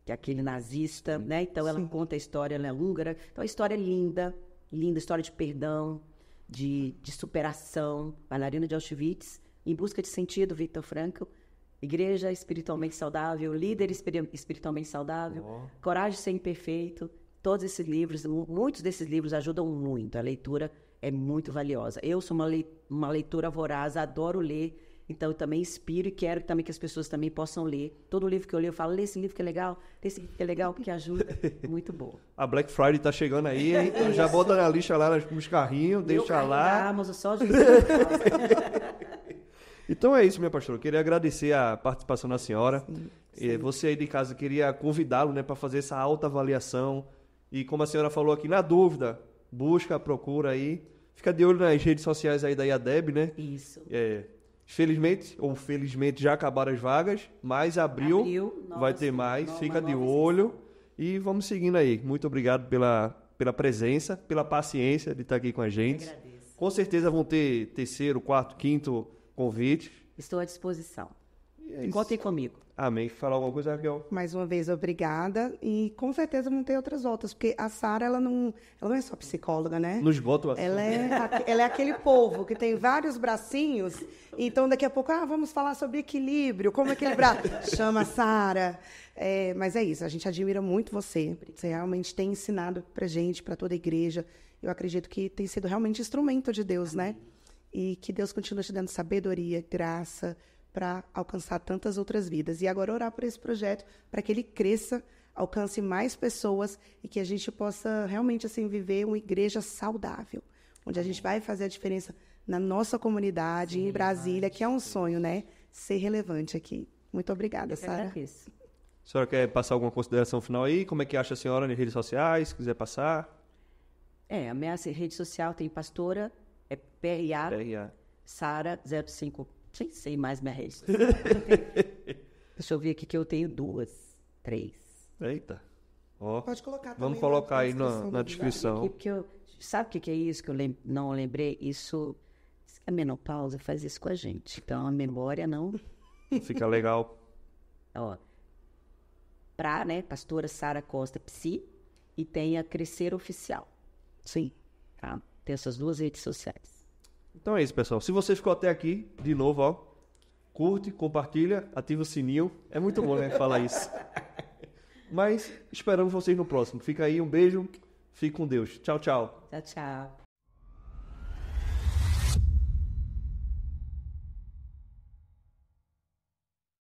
B: que é aquele nazista, né? Então, ela conta a história, ela é húngara. Então, a história é linda, história de perdão, de superação. Bailarina de Auschwitz, Em Busca de Sentido, Viktor Frankl. Igreja Espiritualmente Saudável, Líder Espiritualmente Saudável, Coragem de Ser Imperfeito. Todos esses livros, muitos desses livros ajudam muito. A leitura é muito valiosa. Eu sou uma leitora voraz, adoro ler, então eu também inspiro e quero também que as pessoas também possam ler. Todo livro que eu leio, eu falo, lê esse livro que é legal, lê esse livro que é legal, porque ajuda. Muito bom.
A: A Black Friday tá chegando aí, hein? Já bota na lista lá nos carrinhos, deixa lá.
B: Amazon, só de...
A: Então é isso, minha pastora. Eu queria agradecer a participação da senhora.
C: Sim.
A: Você aí de casa, queria convidá-lo, né, para fazer essa autoavaliação. E como a senhora falou aqui, na dúvida, busca, procura aí. Fica de olho nas redes sociais aí da IADEB, né?
B: Isso.
A: Felizmente ou felizmente já acabaram as vagas, mas abril vai ter mais. Fica de olho e vamos seguindo aí. Muito obrigado pela presença, pela paciência de estar aqui com a gente.
B: Eu agradeço.
A: Com certeza vão ter terceiro, quarto, quinto convite.
B: Estou à disposição.
A: E é isso.
B: Contem comigo.
A: Amém. Falar alguma coisa, Raquel?
C: Mais uma vez, obrigada. E com certeza vão ter outras voltas, porque a Sara, ela não é só psicóloga, né?
A: No esgoto.
C: Ela é aquele povo que tem vários bracinhos, então daqui a pouco, vamos falar sobre equilíbrio, como equilibrar. Chama a Sara. Mas é isso, a gente admira muito você. Você realmente tem ensinado pra gente, pra toda a igreja. Eu acredito que tem sido realmente instrumento de Deus, né? E que Deus continue te dando sabedoria, graça, para alcançar tantas outras vidas. E agora orar por esse projeto, para que ele cresça alcance mais pessoas e que a gente possa realmente assim viver uma igreja saudável, onde a gente vai fazer a diferença na nossa comunidade, em Brasília, que é um sonho, né? Ser relevante aqui. Muito obrigada, Sara.
A: A senhora quer passar alguma consideração final aí? Como é que acha a senhora nas redes sociais? Se quiser passar.
B: A minha rede social tem pastora, é PRA,
A: PRA.
B: Sara 05, nem sei mais minha rede. Deixa eu ver aqui que eu tenho 3.
A: Eita. Ó,
C: Pode colocar também.
A: vamos colocar aí
C: descrição
A: na
C: do
A: descrição.
B: Porque sabe o que é isso que eu não lembrei? Isso, a menopausa faz isso com a gente. Então a memória não...
A: Fica legal.
B: Ó, né, pastora Sara Costa Psi, e tem a Crescer Oficial.
C: Sim.
B: Tá? Tem essas 2 redes sociais.
A: Então é isso, pessoal. Se você ficou até aqui, de novo, ó, curte, compartilha, ativa o sininho. É muito bom, né, falar isso. Mas esperamos vocês no próximo. Fica aí, um beijo. Fique com Deus. Tchau, tchau.
B: Tchau, tchau.